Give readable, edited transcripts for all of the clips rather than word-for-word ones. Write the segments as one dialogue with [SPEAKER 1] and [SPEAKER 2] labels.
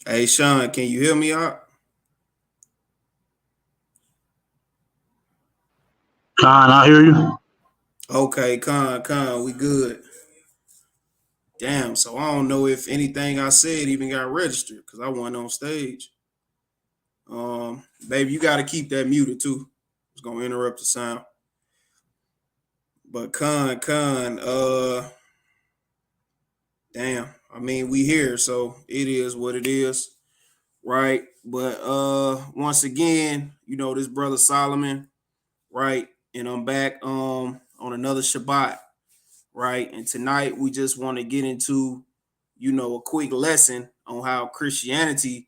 [SPEAKER 1] Hey Sean, can you hear me out?
[SPEAKER 2] Con, I hear you.
[SPEAKER 1] Okay, we good. Damn, so I don't know if anything I said even got registered because I wasn't on stage. Baby, you gotta keep that muted too. It's gonna interrupt the sound. But damn. I mean, we here, so it is what it is, right? But once again, this brother Solomon, right? And I'm back on another Shabbat, right? And tonight we just want to get into, a quick lesson on how Christianity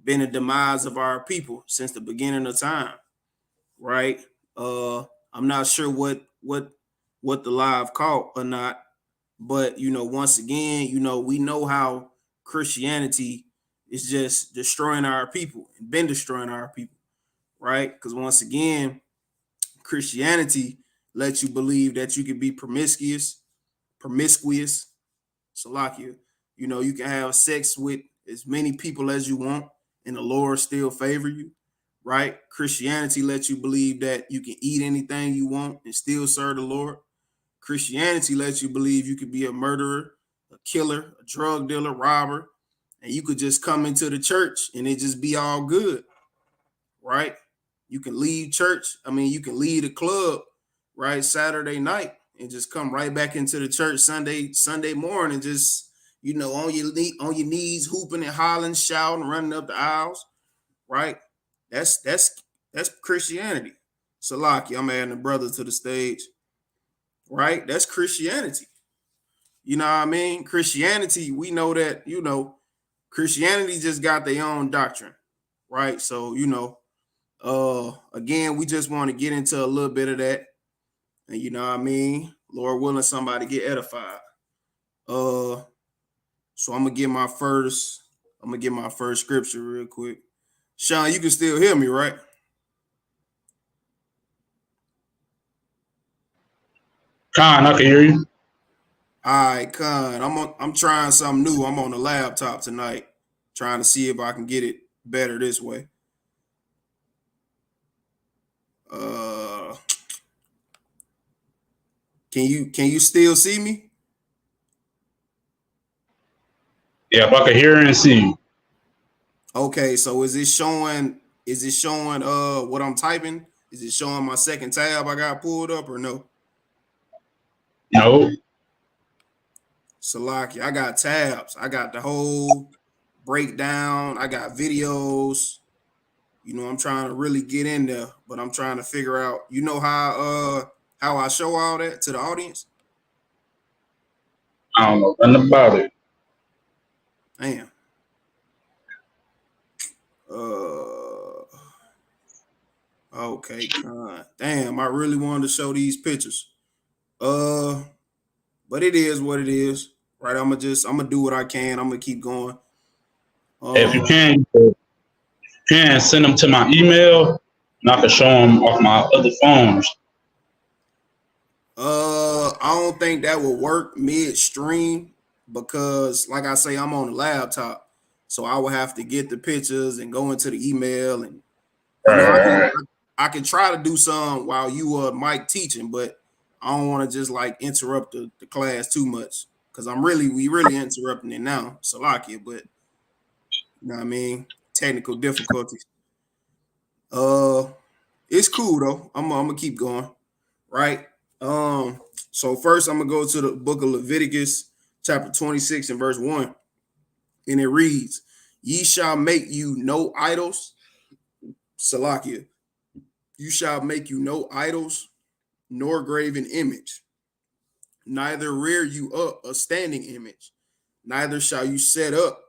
[SPEAKER 1] been a demise of our people since the beginning of time, right? I'm not sure what the live caught or not, but once again, we know how Christianity is just destroying our people and been destroying our people, right? Because once again, Christianity lets you believe that you can be promiscuous, Salakia. You can have sex with as many people as you want, and the Lord still favor you, right? Christianity lets you believe that you can eat anything you want and still serve the Lord. Christianity lets you believe you could be a murderer, a killer, a drug dealer, robber, and you could just come into the church and it just be all good, right? You can leave church. I mean, you can leave the club, right, Saturday night and just come right back into the church Sunday morning, just on your knees, hooping and hollering, shouting, running up the aisles, right? That's Christianity. Salaki, I'm adding a brother to the stage, right? That's Christianity. You know what I mean? Christianity, we know that, Christianity just got their own doctrine, right? So, again, we just want to get into a little bit of that. And you know what I mean? Lord willing, somebody get edified. Uh so I'm gonna get my first scripture real quick. Sean, you can still hear me, right?
[SPEAKER 2] Con, I can hear you.
[SPEAKER 1] All right, Con. I'm trying something new. I'm on the laptop tonight, trying to see if I can get it better this way. Uh can you still see me?
[SPEAKER 2] Yeah, if I can hear and see you.
[SPEAKER 1] Okay, so is it showing what I'm typing? Is it showing my second tab I got pulled up or no?
[SPEAKER 2] No.
[SPEAKER 1] Salaki, I got tabs. I got the whole breakdown. I got videos. I'm trying to really get in there, but I'm trying to figure out, how I show all that to the audience.
[SPEAKER 2] I don't know nothing about it.
[SPEAKER 1] Damn. Uh okay, damn, I really wanted to show these pictures. Uh but it is what it is. Right. I'm gonna do what I can. I'm gonna keep going.
[SPEAKER 2] If you
[SPEAKER 1] Um
[SPEAKER 2] can, you can send them to my email, and I can show them off my other phones.
[SPEAKER 1] I don't think that will work midstream because, like I say, I'm on the laptop, so I will have to get the pictures and go into the email, and I can
[SPEAKER 2] Right.
[SPEAKER 1] I can try to do some while you Mike teaching, but I don't want to just like interrupt the class too much because we really interrupting it now, Salakia, but you know what I mean, technical difficulties. Uh, it's cool though. I'm gonna keep going. Right? So first I'm gonna go to the book of Leviticus, chapter 26 and verse 1. And it reads, Ye shall make you no idols, Salakia. You shall make you no idols, nor graven image, neither rear you up a standing image, neither shall you set up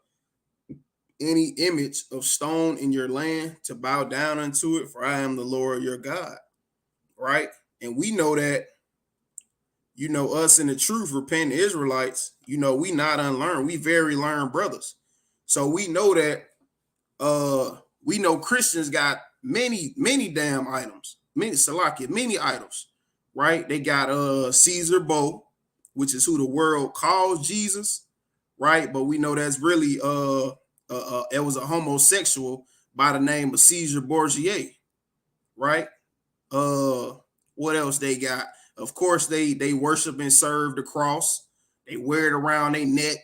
[SPEAKER 1] any image of stone in your land to bow down unto it, for I am the Lord your God. Right? And we know that us in the truth, repentant Israelites, we not unlearned. We very learned brothers. So we know that we know Christians got many damn items, many Salakia, many idols, right? They got Caesar Bow, which is who the world calls Jesus, right? But we know that's really it was a homosexual by the name of Caesar Borgia, right? What else they got? Of course, they worship and serve the cross. They wear it around their neck.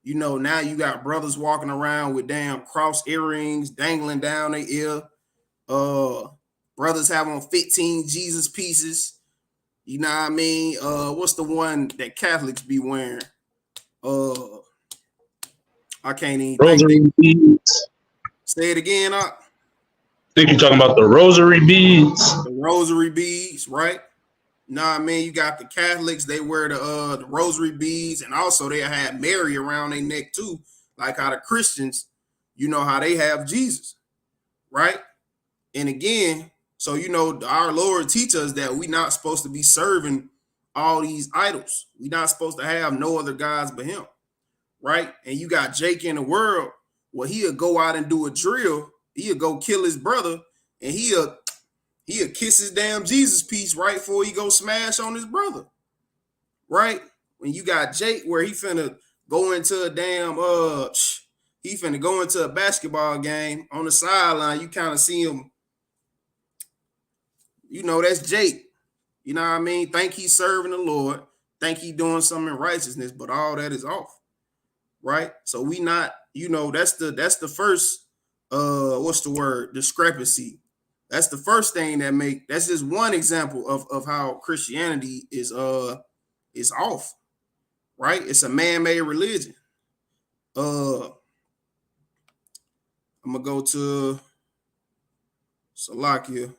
[SPEAKER 1] You know, now you got brothers walking around with damn cross earrings dangling down their ear. Brothers have on 15 Jesus pieces. You know what I mean? What's the one that Catholics be wearing? I can't even
[SPEAKER 2] Rosary beads.
[SPEAKER 1] Say it again.
[SPEAKER 2] I think you're talking about the rosary beads.
[SPEAKER 1] The rosary beads, right? Know what I mean? You got the Catholics, they wear the rosary beads, and also they have Mary around their neck too, like how the Christians, you know how they have Jesus, right? And again, so you know, our Lord teaches us that we're not supposed to be serving all these idols. We're not supposed to have no other gods but him, right? And you got Jake in the world, well, he'll go out and do a drill, he'll go kill his brother, and he'll kiss his damn Jesus piece right before he go smash on his brother, right? When you got Jake where he finna go into a damn he finna go into a basketball game on the sideline, you kind of see him, you know, that's Jake. You know what I mean? Think he's serving the Lord, think he doing something in righteousness, but all that is off, right? So we not, you know, that's the first what's the word? Discrepancy. That's the first thing that's just one example of how Christianity is off, right? It's a man-made religion. I'm gonna go to Salakia.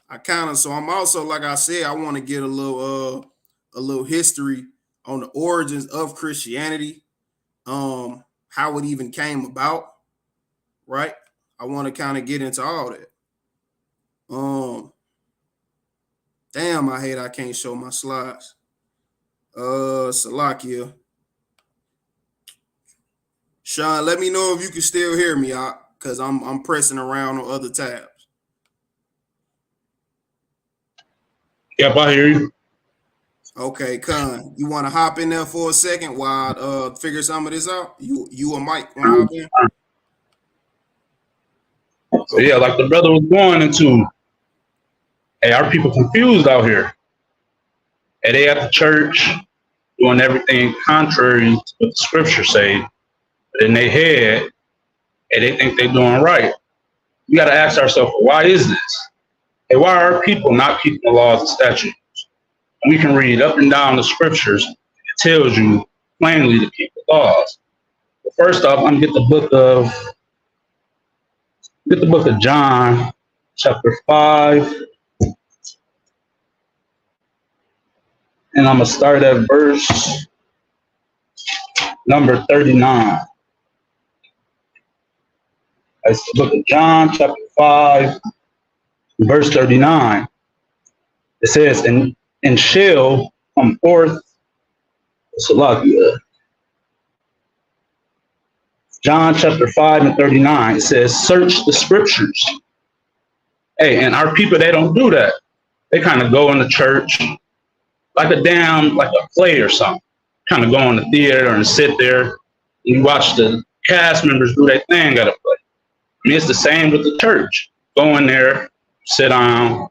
[SPEAKER 1] I'm also, like I said, I want to get a little history on the origins of Christianity, how it even came about, right? I want to kind of get into all that. Damn, I hate I can't show my slides. Salakia. Sean, let me know if you can still hear me, because I'm pressing around on other tabs.
[SPEAKER 2] Yep, I hear you.
[SPEAKER 1] Okay, Con, you want to hop in there for a second while I figure some of this out? You and Mike want to hop in?
[SPEAKER 2] So yeah, like the brother was going into, hey, our people confused out here. Hey, they at the church doing everything contrary to what the scriptures say, but in their head, hey, they think they're doing right. We got to ask ourselves, why is this? Hey, why are our people not keeping the laws and statutes? We can read up and down the scriptures. It tells you plainly to keep the laws. But first off, I'm gonna get the book of John, chapter 5. And I'm going to start at verse number 39. That's the book of John, chapter 5, verse 39. It says, and shall come forth, Salakia. John chapter 5 and 39, it says, search the scriptures. Hey, and our people, they don't do that. They kind of go in the church like a play or something. Kind of go in the theater and sit there and you watch the cast members do their thing at a play. I mean, it's the same with the church. Go in there, sit down,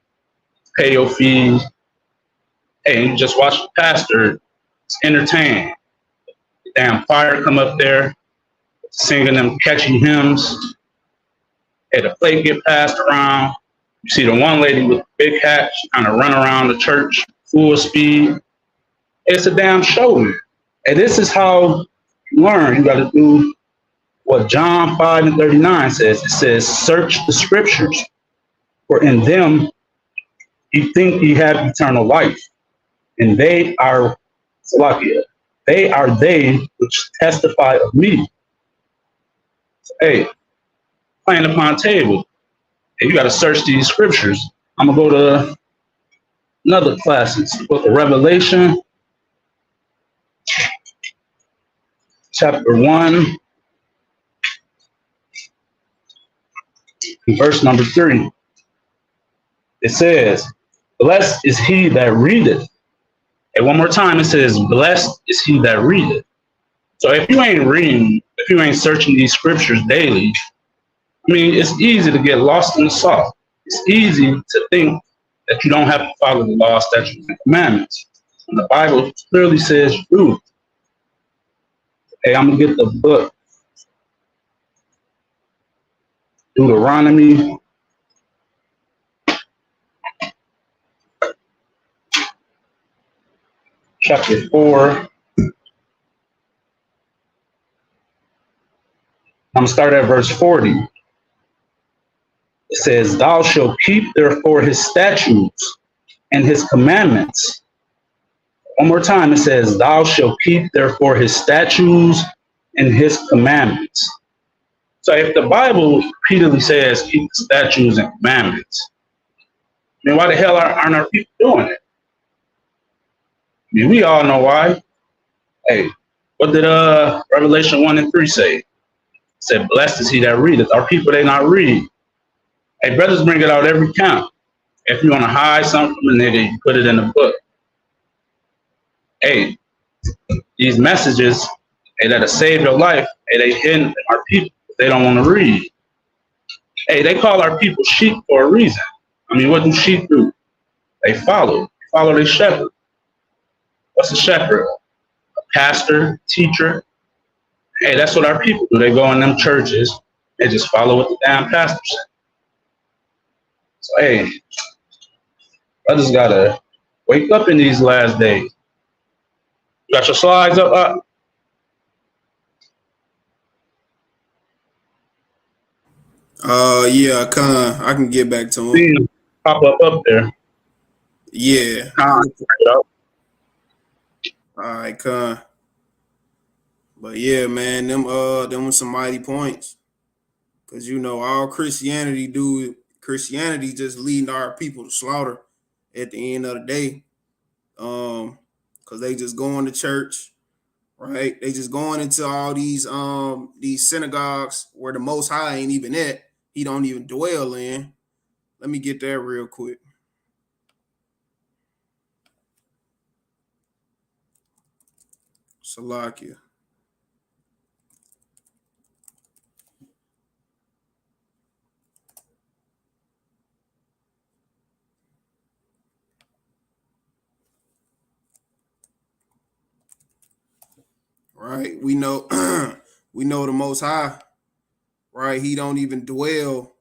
[SPEAKER 2] pay your fees, hey, and you just watch the pastor entertain. The damn choir come up there, singing them catchy hymns. Hey, the plate get passed around. You see the one lady with the big hat, she kind of run around the church full speed. It's a damn show, man. And this is how you learn. You got to do what John 5 and 39 says. It says, search the scriptures, for in them you think you have eternal life. And they are, Salakia, they are they which testify of me. So, hey, playing upon table. Hey, you got to search these scriptures. I'm going to go to another classic, book of Revelation, chapter 1, verse number 3. It says, blessed is he that readeth. And one more time, it says, blessed is he that readeth, So if you ain't reading, if you ain't searching these scriptures daily, I mean, it's easy to get lost in the sauce. It's easy to think that you don't have to follow the law, statutes, and commandments. And the Bible clearly says do. Hey, I'm gonna get the book, Deuteronomy. Chapter 4. I'm gonna start at verse 40. It says, "Thou shalt keep therefore his statutes and his commandments." One more time, it says, "Thou shalt keep therefore his statutes and his commandments." So if the Bible repeatedly says keep the statutes and commandments, then why the hell aren't our people doing it? I mean, we all know why. Hey, what did Revelation 1 and 3 say? It said, "Blessed is he that readeth." Our people, they not read. Hey, brothers bring it out every count. If you want to hide something from a nigga, you put it in the book. Hey, these messages, hey, that'll save your life, hey, they hidden our people. They don't want to read. Hey, they call our people sheep for a reason. I mean, what do sheep do? They follow their shepherd. What's a shepherd? A pastor, teacher. Hey, that's what our people do. They go in them churches, they just follow what the damn pastor said. So, hey, brothers gotta wake up in these last days. You got your slides up?
[SPEAKER 1] Yeah, I can get back to him.
[SPEAKER 2] See them pop up there.
[SPEAKER 1] Yeah.
[SPEAKER 2] All
[SPEAKER 1] right, but yeah, man, them were some mighty points. Cause all Christianity just leading our people to slaughter at the end of the day. Cause they just going to church, right? They just going into all these synagogues where the Most High ain't even at. He don't even dwell in. Let me get that real quick. Salakia. Right? We know we know the Most High, right? He don't even dwell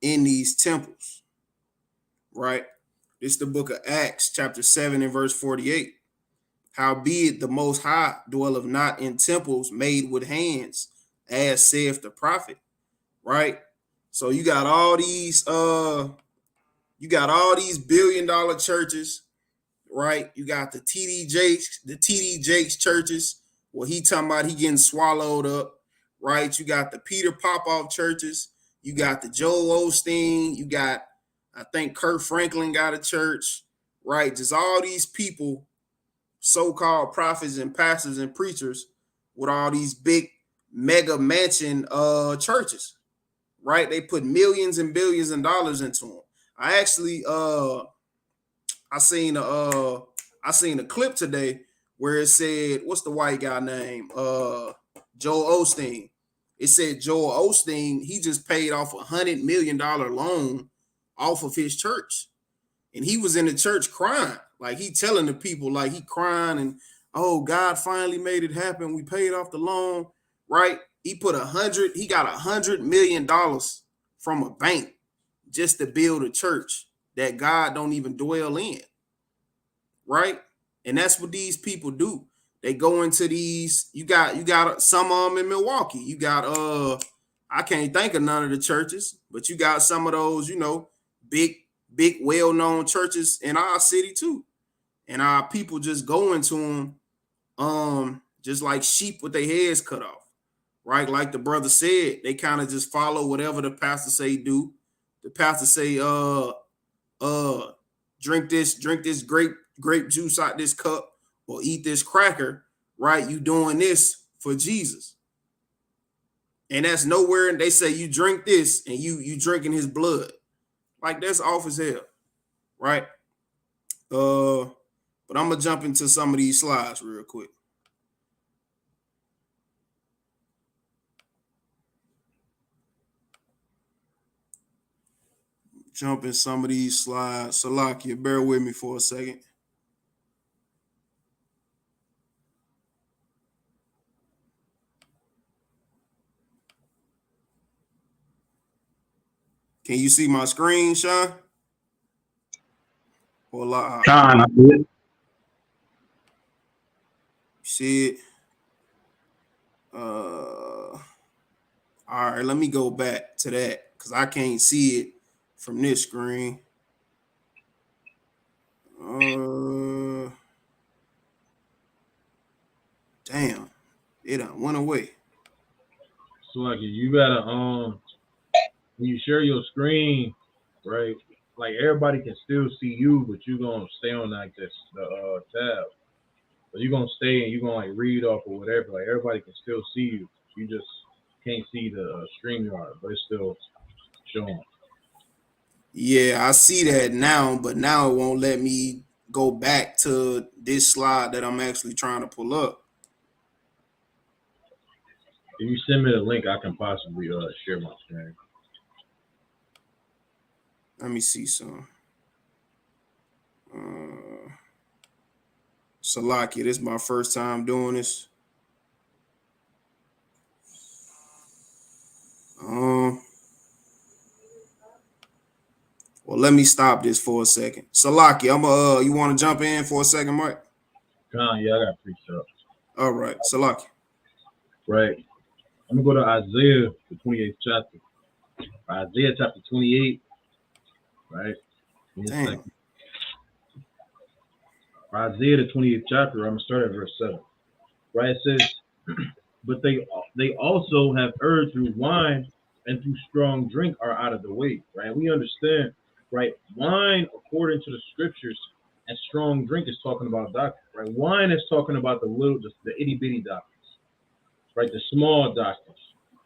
[SPEAKER 1] in these temples, right? This is the book of Acts, chapter 7 and verse 48. "Howbeit the Most High dwelleth not in temples made with hands, as saith the prophet." Right? So you got all these billion-dollar churches, right? You got the TD Jakes churches, where he talking about he getting swallowed up, right? You got the Peter Popoff churches, you got the Joel Osteen, you got, I think Kurt Franklin got a church, right? Just all these people, so-called prophets and pastors and preachers, with all these big mega mansion churches, right? They put millions and billions of dollars into them. I actually I seen a clip today where it said, what's the white guy name? Joel Osteen. It said Joel Osteen, he just paid off $100 million loan off of his church. And he was in the church crying. Like, he telling the people, like, he crying and, oh, God finally made it happen. We paid off the loan, right? He got $100 million from a bank just to build a church that God don't even dwell in, right? And that's what these people do. They go into these, you got some of them in Milwaukee. You got I can't think of none of the churches, but you got some of those, big well-known churches in our city too. And our people just go into them just like sheep with their heads cut off, right? Like the brother said, they kind of just follow whatever the pastor say do. The pastor say, drink this grape juice out this cup, or eat this cracker, right? You doing this for Jesus. And that's nowhere. And they say you drink this and you drinking his blood. Like, that's off as hell, right? But I'm gonna jump into some of these slides real quick. jump in some of these slides. Salakia, bear with me for a second. Can you see my screen, Sean? Or
[SPEAKER 2] Con, I did.
[SPEAKER 1] see it? All right, let me go back to that because I can't see it from this screen. Damn, it done went away.
[SPEAKER 3] So like you gotta when you share your screen, right? Like everybody can still see you, but you're gonna stay on like this tab. But you're gonna stay and you're gonna like read off or whatever. Like everybody can still see you. You just can't see the StreamYard, but it's still showing.
[SPEAKER 1] Yeah, I see that now, but now it won't let me go back to this slide that I'm actually trying to pull up.
[SPEAKER 3] If you send me the link, I can possibly share my screen.
[SPEAKER 1] Let me see some. Salakia, this is my first time doing this. Well, let me stop this for a second. Salaki, you want to jump in for a second, Mike?
[SPEAKER 3] Con, yeah, I got free stuff.
[SPEAKER 1] All right, Salaki.
[SPEAKER 3] Right. I'm gonna go to Isaiah, the 28th chapter. Isaiah chapter 28. Right.
[SPEAKER 1] Damn.
[SPEAKER 3] Isaiah the 28th chapter. I'm gonna start at verse 7. Right. It says, but they also have erred through wine and through strong drink are out of the way. Right. We understand. Right. Wine, according to the scriptures, and strong drink is talking about doctrine. Right. Wine is talking about the itty bitty doctrines. Right. The small doctrines.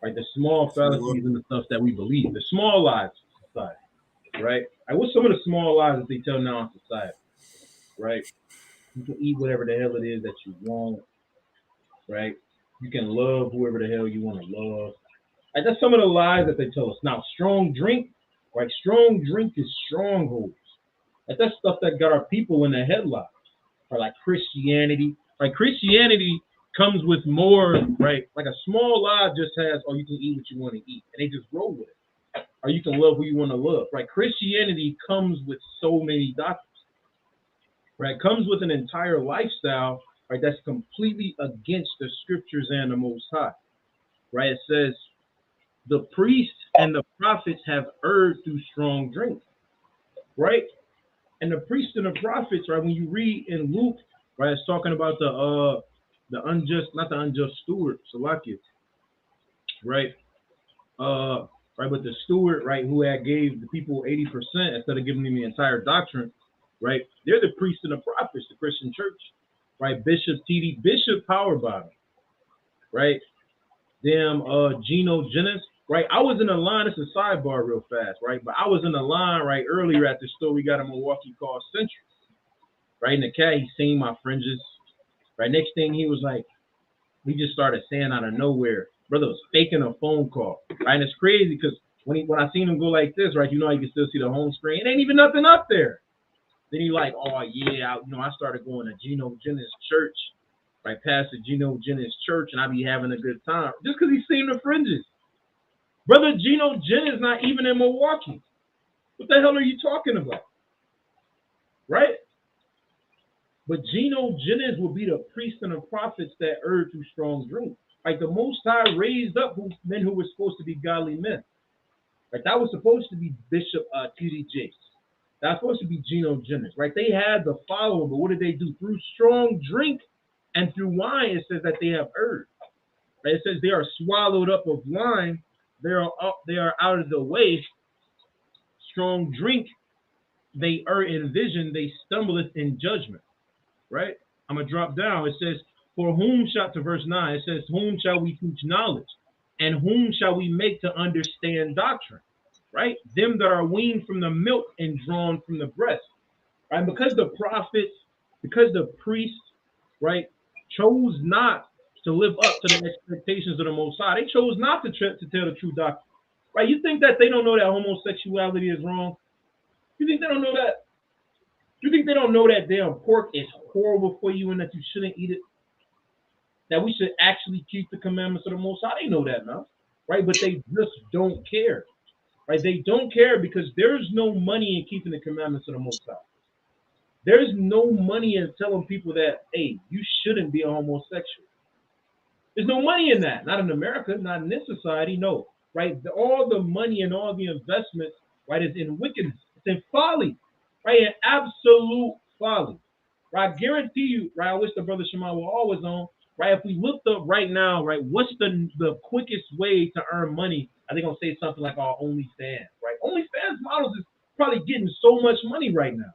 [SPEAKER 3] Right. The small fallacies and the stuff that we believe. The small lies of society. Right. And what's some of the small lies that they tell now in society? Right. You can eat whatever the hell it is that you want. Right. You can love whoever the hell you want to love. Like that's some of the lies that they tell us. Now, strong drink, right? Strong drink is strongholds. Like that's stuff that got our people in the headlock. Right? Like Christianity. Right? Christianity comes with more, right? Like a small lie just has, oh, you can eat what you want to eat. And they just roll with it. Or you can love who you want to love. Right? Christianity comes with so many doctrines. Right? It comes with an entire lifestyle, right? That's completely against the scriptures and the Most High. Right? It says, the priests and the prophets have erred through strong drink, right? And the priests and the prophets, right? When you read in Luke, right, it's talking about the unjust, not the unjust steward, Salakia, right? Right, but the steward, right, who had gave the people 80% instead of giving them the entire doctrine, right? They're the priests and the prophets, the Christian church, right? Bishop Power Bottom, right? Them Geno Jennings. Right, I was in a line. It's a sidebar real fast, right? But I was in a line right earlier at the store we got in Milwaukee called Century. Right, in the cat, he seen my fringes. Right, next thing he was like, he just started saying out of nowhere, brother was faking a phone call. Right, and it's crazy because when I seen him go like this, right, you know, you can still see the home screen. It ain't even nothing up there. Then he like, oh yeah, I started going to Geno Jennings church, right, Pastor Geno Jennings church, and I be having a good time just because he seen the fringes. Brother Geno Jennings is not even in Milwaukee. What the hell are you talking about? Right? But Geno Jennings will be the priests and the prophets that erred through strong drink. Like the Most High raised up men who were supposed to be godly men. Like that was supposed to be Bishop T.D. Jakes. That was supposed to be Geno Jennings. Right? They had the following, but what did they do? Through strong drink and through wine, it says that they have erred. Right? It says they are swallowed up of wine. They are out of the way. Strong drink, they err in vision, they stumbleth in judgment. Right? I'm gonna drop down. It says, for whom shall, to verse 9, it says, whom shall we teach knowledge? And whom shall we make to understand doctrine? Right? Them that are weaned from the milk and drawn from the breast. Right? Because the prophets, because the priests, right, chose not to live up to the expectations of the Most High. They chose not to tell the true doctrine. Right? You think that they don't know that homosexuality is wrong? You think they don't know that? You think they don't know that damn pork is horrible for you and that you shouldn't eat it? That we should actually keep the commandments of the Most High? They know that now, right? But they just don't care, right? They don't care because there's no money in keeping the commandments of the Most High. There's no money in telling people that, hey, you shouldn't be a homosexual. There's no money in that. Not in America, not in this society, no. Right? All the money and all the investments, right, is in wickedness. It's in folly, right? In absolute folly. Right? I guarantee you, right? I wish the brother Shema were always on. Right? If we looked up right now, right, what's the quickest way to earn money? I think I'll say something like our OnlyFans, right? OnlyFans models is probably getting so much money right now.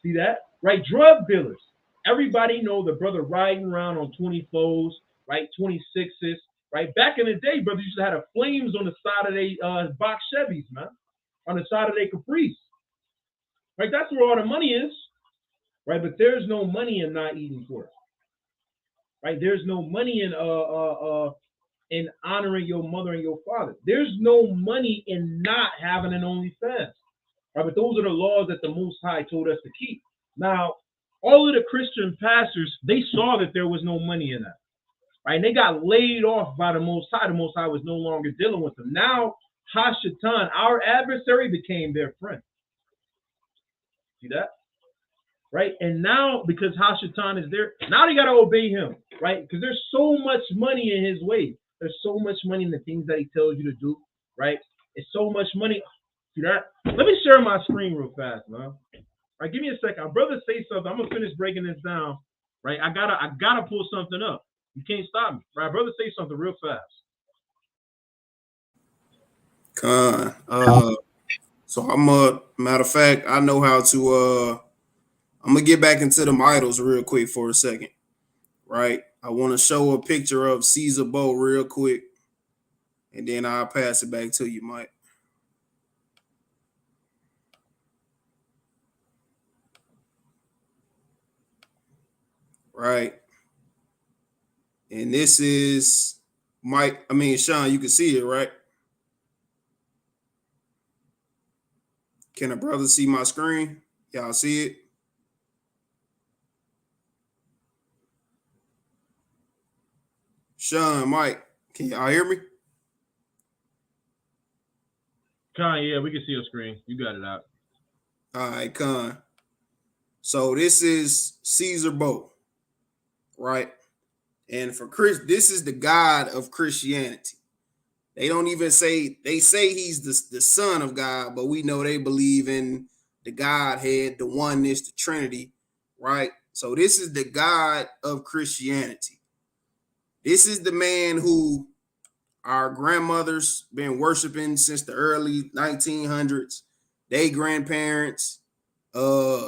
[SPEAKER 3] See that? Right? Drug dealers. Everybody know the brother riding around on 24s, right? 26s, right? Back in the day, brother used to have the flames on the side of their box Chevys, man. On the side of their Caprice. Right? That's where all the money is. Right? But there's no money in not eating pork. Right? There's no money in honoring your mother and your father. There's no money in not having an OnlyFans. Right, but those are the laws that the Most High told us to keep. Now, all of the Christian pastors, they saw that there was no money in that. Right? And they got laid off by the Most High. The Most High was no longer dealing with them. Now, Hashatan, our adversary, became their friend. See that? Right? And now, because Hashatan is there, now they got to obey him. Right? Because there's so much money in his way. There's so much money in the things that he tells you to do. Right? It's so much money. See that? Let me share my screen real fast, man. All right, give me a second. Our brother say something. I'm gonna finish breaking this down. Right? I gotta pull something up. You can't stop me. Right? Brother say something real fast.
[SPEAKER 1] So matter of fact, I know how to I'm gonna get back into them idols real quick for a second. Right? I want to show a picture of Caesar Bow real quick, and then I'll pass it back to you, Mike. Right. And this is Sean, you can see it, right? Can a brother see my screen? Y'all see it? Sean, Mike, can y'all hear me?
[SPEAKER 3] Con, yeah, we can see your screen. You got it out.
[SPEAKER 1] All right, Con. So this is Caesar Bow, right? And for Chris, this is the God of Christianity. They don't even say, they say he's the son of God, but we know they believe in the Godhead, the oneness, the Trinity, right? So this is the God of Christianity. This is the man who our grandmothers been worshiping since the early 1900s. They grandparents, our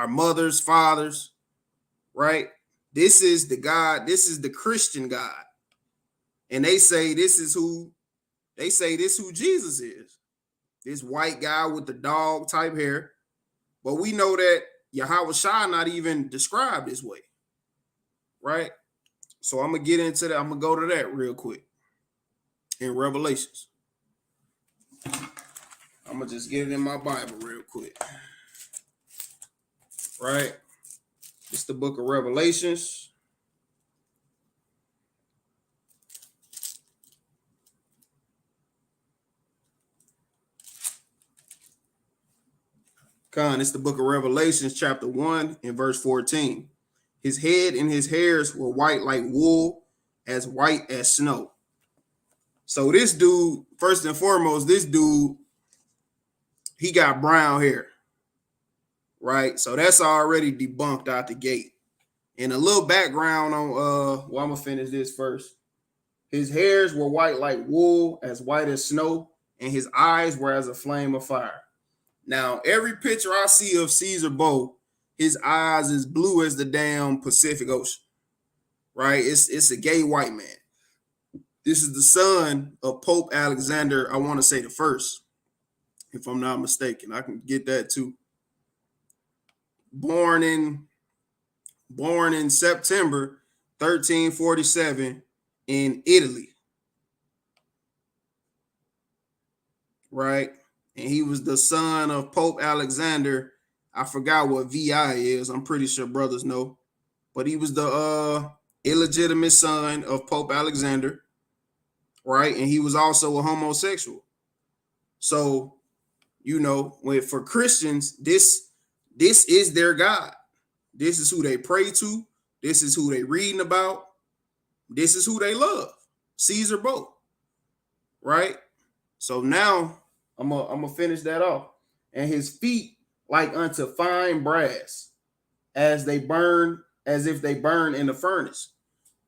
[SPEAKER 1] mothers, fathers, right? This is the God, this is the Christian God. And they say this who Jesus is. This white guy with the dog type hair. But we know that Yahweh Shah not even described this way. Right? So I'm gonna get into that. I'm gonna go to that real quick in Revelations. I'm gonna just get it in my Bible real quick. Right? It's the book of Revelations. It's the book of Revelations, chapter 1 and verse 14. His head and his hairs were white like wool, as white as snow. So this dude, first and foremost, he got brown hair, right? So that's already debunked out the gate. And a little background on, I'm gonna finish this first. His hairs were white like wool, as white as snow, and his eyes were as a flame of fire. Now, every picture I see of Caesar Bow, his eyes is blue as the damn Pacific Ocean, right? It's a gay white man. This is the son of Pope Alexander, I want to say the first, if I'm not mistaken. I can get that too. Born in September 1347 in Italy. right? And he was the son of Pope Alexander. I forgot what VI is. I'm pretty sure brothers know. But he was the illegitimate son of Pope Alexander, right? And he was also a homosexual. So, you know, for Christians, this is their God. This is who they pray to. This is who they reading about. This is who they love. Caesar both. Right? So now I'm gonna finish that off. And his feet like unto fine brass, as if they burn in the furnace.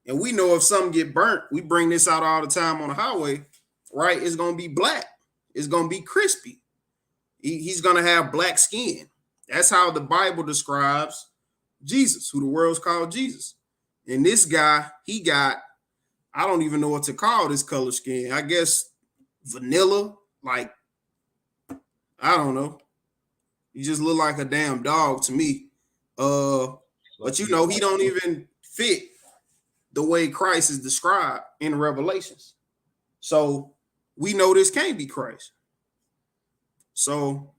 [SPEAKER 1] And we know if something get burnt, we bring this out all the time on the highway, right? It's gonna be black. It's gonna be crispy. He's gonna have black skin. That's how the Bible describes Jesus, who the world's called Jesus. And this guy, he got, I don't even know what to call this color skin. I guess vanilla, like, I don't know. He just look like a damn dog to me. But you know, he don't even fit the way Christ is described in Revelations. So we know this can't be Christ. So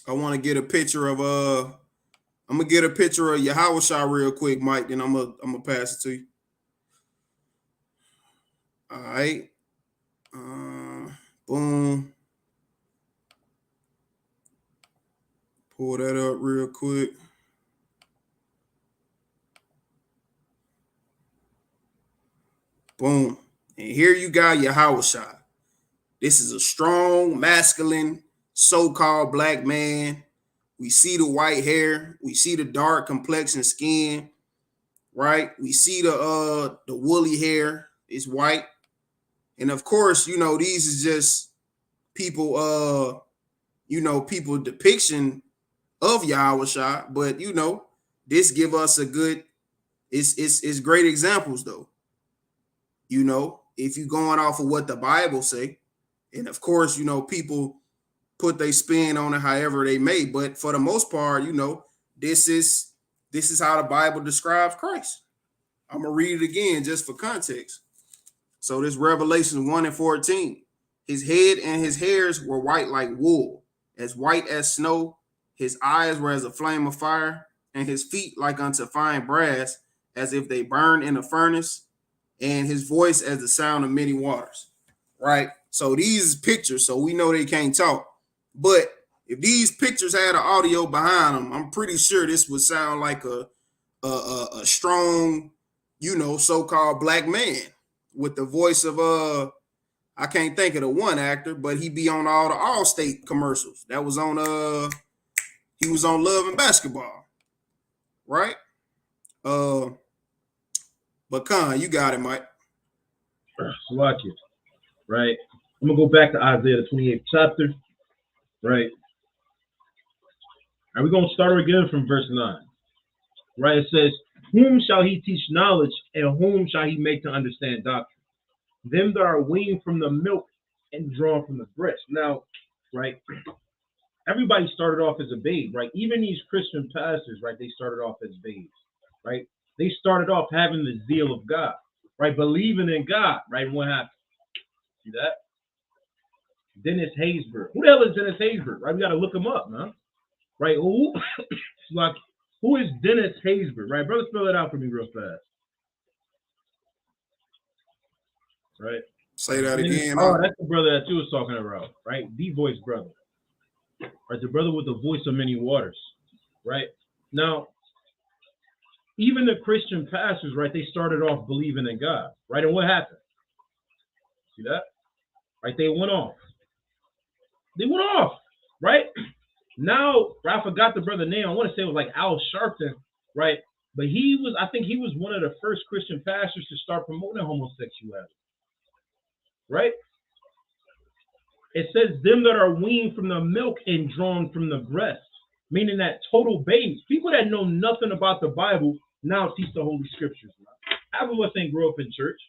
[SPEAKER 1] I want to get a picture of I'm gonna get a picture of Yahushua real quick, Mike, then I'm gonna pass it to you. All right. Boom. Pull that up real quick. Boom. And here you got Yahushua. This is a strong, masculine, so-called black man. We see the white hair. We see the dark complexion skin, right? We see the woolly hair is white. And of course, you know, these is just people, people depiction of Yahushua. But, you know, this give us a good, it's great examples, though. You know, if you're going off of what the Bible say. And of course, you know, people put their spin on it however they may. But for the most part, you know, this is how the Bible describes Christ. I'm going to read it again just for context. So this Revelation 1:14. His head and his hairs were white like wool, as white as snow. His eyes were as a flame of fire, and his feet like unto fine brass, as if they burned in a furnace, and his voice as the sound of many waters. Right? So these pictures, so we know they can't talk. But if these pictures had an audio behind them, I'm pretty sure this would sound like a strong, you know, so-called black man with the voice of I can't think of the one actor, but he be on all the Allstate commercials. That was on he was on Love and Basketball, right? But Khan, you got it, Mike.
[SPEAKER 3] Like it, right? I'm gonna go back to Isaiah the 28th chapter, right? And we're gonna start again from verse 9. Right? It says, "Whom shall he teach knowledge, and whom shall he make to understand doctrine? Them that are weaned from the milk and drawn from the breast." Now, right? Everybody started off as a babe, right? Even these Christian pastors, right? They started off as babes, right? They started off having the zeal of God, right? Believing in God, right? What happened? See that? Dennis Haysbert. Who the hell is Dennis Haysbert? Right? We got to look him up, man. Right? Who? Like, who is Dennis Haysbert? Right? Brother, spell that out for me real fast. Right?
[SPEAKER 1] Say that
[SPEAKER 3] Dennis,
[SPEAKER 1] again.
[SPEAKER 3] Oh, that's the brother that you was talking about, right? The voice brother. Right? The brother with the voice of many waters. Right? Now, even the Christian pastors, right? They started off believing in God. Right? And what happened? See that? Right? They went off. They went off, right? Now, I forgot the brother name. I want to say it was like Al Sharpton, right? But I think he was one of the first Christian pastors to start promoting homosexuality, right? It says, "Them that are weaned from the milk and drawn from the breast," meaning that total babes, people that know nothing about the Bible now teach the Holy Scriptures. Half of us ain't grow up in church,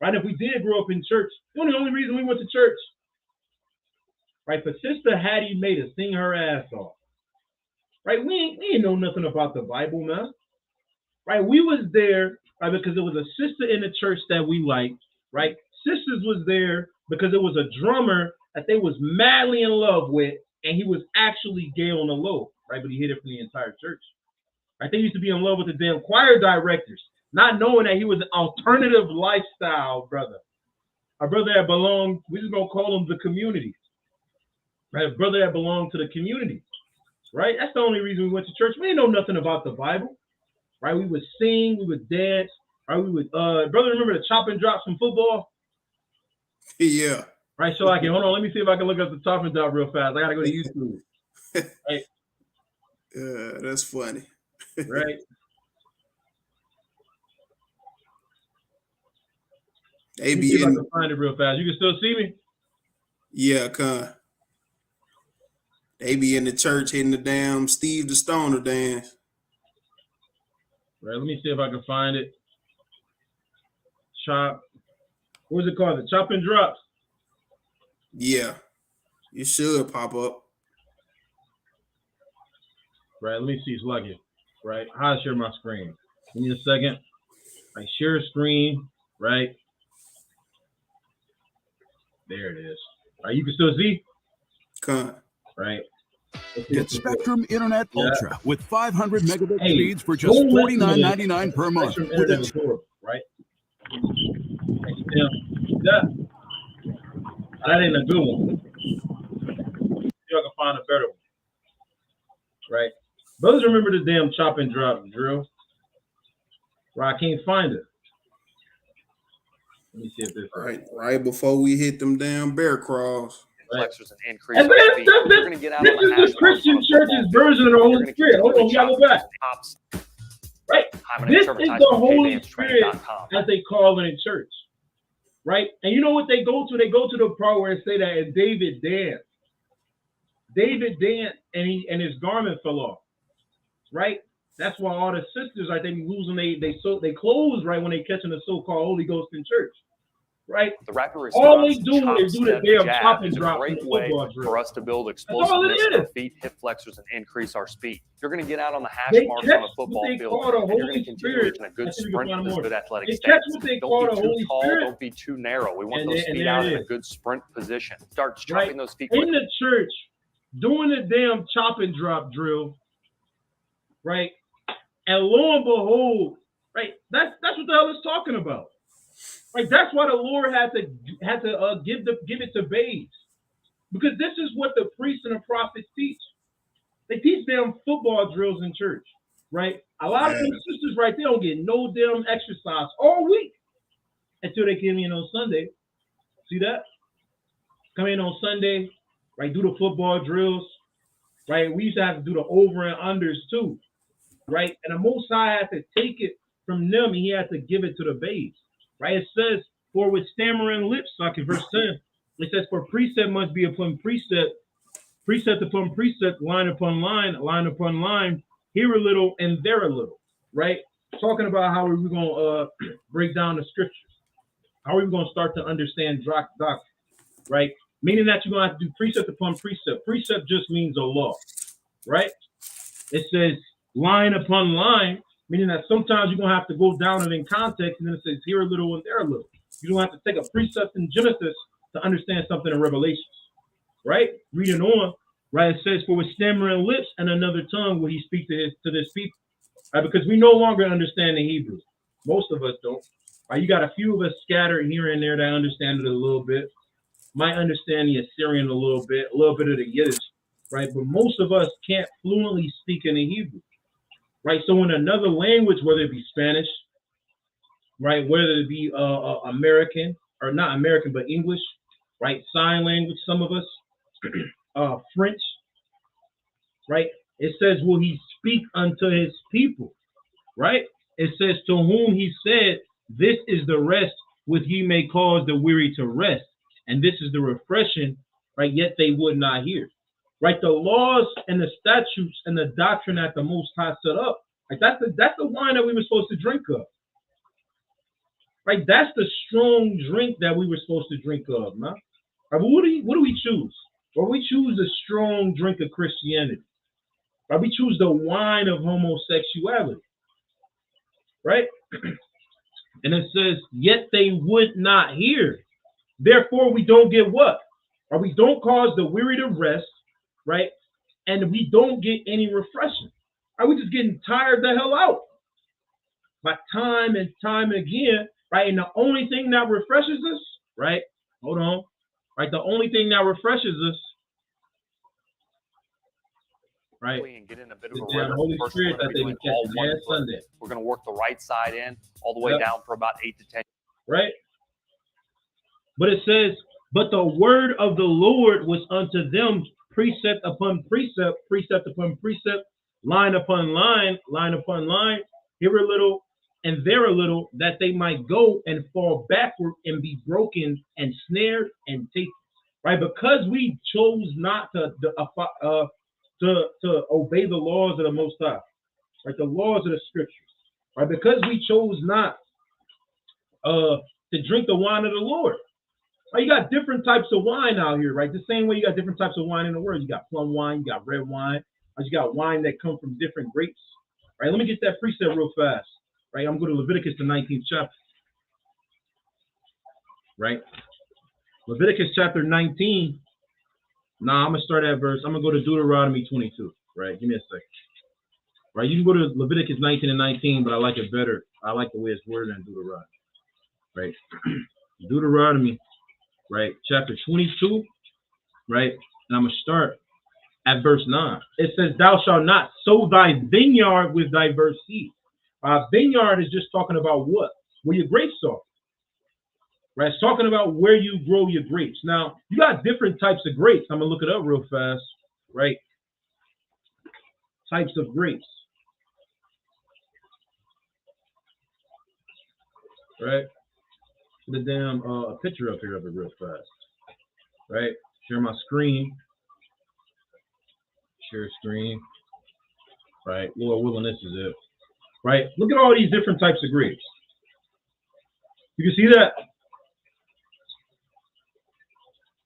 [SPEAKER 3] right? If we did grow up in church, the only reason we went to church, right? But Sister Hattie made us sing her ass off. Right? We ain't know nothing about the Bible, man. Right? We was there, right, because it was a sister in the church that we liked, right? Sisters was there because it was a drummer that they was madly in love with, and he was actually gay on the low, right? But he hid it from the entire church. Right? They used to be in love with the damn choir directors, not knowing that he was an alternative lifestyle brother. A brother that belonged, we just gonna call him the community. Right? A brother that belonged to the community. Right? That's the only reason we went to church. We didn't know nothing about the Bible. Right? We would sing, we would dance, right? We would brother, remember the chop and drops from football?
[SPEAKER 1] Yeah.
[SPEAKER 3] Right, so I can hold on. Let me see if I can look up the chop and drop real fast. I gotta go to YouTube. Right,
[SPEAKER 1] that's funny.
[SPEAKER 3] right.
[SPEAKER 1] They
[SPEAKER 3] Let me
[SPEAKER 1] be
[SPEAKER 3] see if I
[SPEAKER 1] in.
[SPEAKER 3] can find it real fast. You can still see me?
[SPEAKER 1] Yeah, they be in the church hitting the damn Steve the Stoner dance.
[SPEAKER 3] Right, let me see if I can find it. Chop. What's it called? The chop and drops.
[SPEAKER 1] Yeah, it should pop up.
[SPEAKER 3] Right, let me see. It's lucky. Right, how to share my screen? Give me a second. Right, share screen. Right. There it is. Right, you can still see? Right.
[SPEAKER 4] Get Spectrum Internet Ultra with 500 megabit speeds for just
[SPEAKER 3] don't listen to this.
[SPEAKER 4] $49.99 per month.
[SPEAKER 3] Spectrum Internet is horrible, right? That ain't a good one. See if I can find a better one. Right? Brothers remember the damn chop and drop drill. Right, I can't find it. Let me see if this
[SPEAKER 1] right before we hit them damn bear crawls.
[SPEAKER 5] Flexors and increase. And this
[SPEAKER 3] is the Christian church's version of the Holy Spirit. Hold on, we gotta go back. Right. This is the Holy Spirit, as they call it in church. Right? And you know what they go to? They go to the part where it say that and David danced. David danced and his garment fell off. Right? That's why all the sisters, like, they be losing they clothes, right, when they catching the so-called Holy Ghost in church. Right?
[SPEAKER 5] The rapid
[SPEAKER 3] all they do is do the damn chop and
[SPEAKER 5] is
[SPEAKER 3] drop.
[SPEAKER 5] A great way for us to build explosiveness in our feet, hip flexors, and increase our speed. You're going to get out on the hash marks on a football field, and you're going to continue reaching a good sprint with good athletic stance. Don't be too tall, don't be too narrow. We want those feet out in a good sprint position. Start chopping those feet.
[SPEAKER 3] In the church, doing the damn chop and drop drill, right? And lo and behold, right? That's what the hell it's talking about. Right, that's why the Lord had to give it to babes, because this is what the priests and the prophets teach. They teach them football drills in church, right? A lot of them sisters, right, they don't get no damn exercise all week until they come in on Sunday. See that? Come in on Sunday, right? Do the football drills, right? We used to have to do the over and unders too, right? And the Most High had to take it from them, and He had to give it to the babes. Right, it says, for with stammering lips, like in verse 10, it says, for precept must be upon precept, precept upon precept, line upon line, line upon line, here a little and there a little, right? Talking about how we're going to break down the scriptures. How are we going to start to understand doctrine, right? Meaning that you're going to have to do precept upon precept. Precept just means a law, right? It says line upon line, meaning that sometimes you're going to have to go down it in context, and then it says here a little and there a little. You don't have to take a precept in Genesis to understand something in Revelation, right? Reading on, right? It says, for with stammering lips and another tongue will He speak to this people, right? Because we no longer understand the Hebrew. Most of us don't. Right? You got a few of us scattered here and there that understand it a little bit, might understand the Assyrian a little bit of the Yiddish, right? But most of us can't fluently speak in the Hebrew. Right, so in another language, whether it be Spanish, right, whether it be American or not American, but English, right, sign language, some of us, French, right, it says, will He speak unto His people, right? It says, to whom He said, this is the rest with ye may cause the weary to rest, and this is the refreshing, right, yet they would not hear. Right, the laws and the statutes and the doctrine that the Most High set up, like that's the wine that we were supposed to drink of. Right, that's the strong drink that we were supposed to drink of, man. Right, but what do we choose? Well, we choose the strong drink of Christianity. Right, we choose the wine of homosexuality. Right, and it says, yet they would not hear. Therefore, we don't get what? Or we don't cause the weary to rest, right? And we don't get any refreshing. Are we just getting tired the hell out? By time and time again, right? And the only thing that refreshes us, right? Hold on. Right? The only thing that refreshes us, right?
[SPEAKER 5] And get in a bit of a
[SPEAKER 3] the
[SPEAKER 5] rhythm.
[SPEAKER 3] Holy
[SPEAKER 5] First,
[SPEAKER 3] Spirit
[SPEAKER 5] we're
[SPEAKER 3] that
[SPEAKER 5] going
[SPEAKER 3] they
[SPEAKER 5] to be doing all
[SPEAKER 3] catch
[SPEAKER 5] one
[SPEAKER 3] last
[SPEAKER 5] foot.
[SPEAKER 3] Sunday.
[SPEAKER 5] We're going to work the right side in all the way down for about 8 to 10.
[SPEAKER 3] Right? But it says, but the word of the Lord was unto them precept upon precept, precept upon precept, line upon line, line upon line, here a little and there a little, that they might go and fall backward and be broken and snared and taken. Right? Because we chose not to obey the laws of the Most High, right? The laws of the Scriptures, right? Because we chose not to drink the wine of the Lord. Right? You got different types of wine out here, right? The same way you got different types of wine in the world. You got plum wine, you got red wine, you got wine that come from different grapes. Right? Let me get that precept real fast. Right? I'm going to Leviticus, the 19th chapter. Right? Leviticus chapter 19. Nah, I'm going to start at verse. I'm going to go to Deuteronomy 22. Right? Give me a second. Right? You can go to Leviticus 19 and 19, but I like it better. I like the way it's worded in Deuteronomy. Right? Deuteronomy, right? Chapter 22. Right? And I'm going to start at verse 9. It says, thou shalt not sow thy vineyard with diverse seed. Vineyard is just talking about what? Where your grapes are. Right? It's talking about where you grow your grapes. Now, you got different types of grapes. I'm going to look it up real fast. Right? Types of grapes. Right? Put a damn a picture up here of it real fast. Right? Share my screen. Share screen. Right? Lord willing, this is it. Right? Look at all these different types of grapes. You can see that?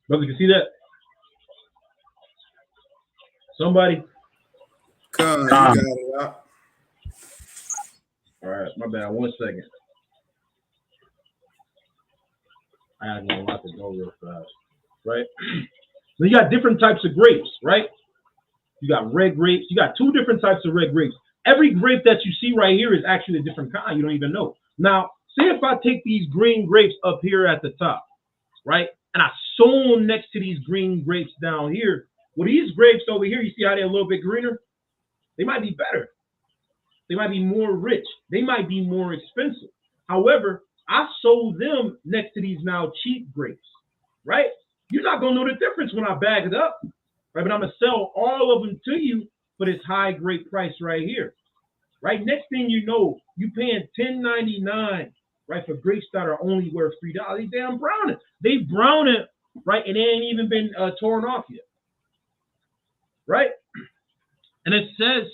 [SPEAKER 3] Brother, you can see that? Somebody?
[SPEAKER 1] Con, you got it out.
[SPEAKER 3] All right, my bad. 1 second. I had a lot to go real fast. Right? So you got different types of grapes, right? You got red grapes. You got 2 different types of red grapes. Every grape that you see right here is actually a different kind. You don't even know. Now, say if I take these green grapes up here at the top, right? And I sow them next to these green grapes down here. Well, these grapes over here, you see how they're a little bit greener? They might be better. They might be more rich. They might be more expensive. However, I sold them next to these now cheap grapes, right? You're not going to know the difference when I bag it up, right? But I'm going to sell all of them to you for this high great price right here, right? Next thing you know, you paying $10.99, right, for grapes that are only worth $3. They damn brown it. They brown it, right, and they ain't even been torn off yet, right? And it says,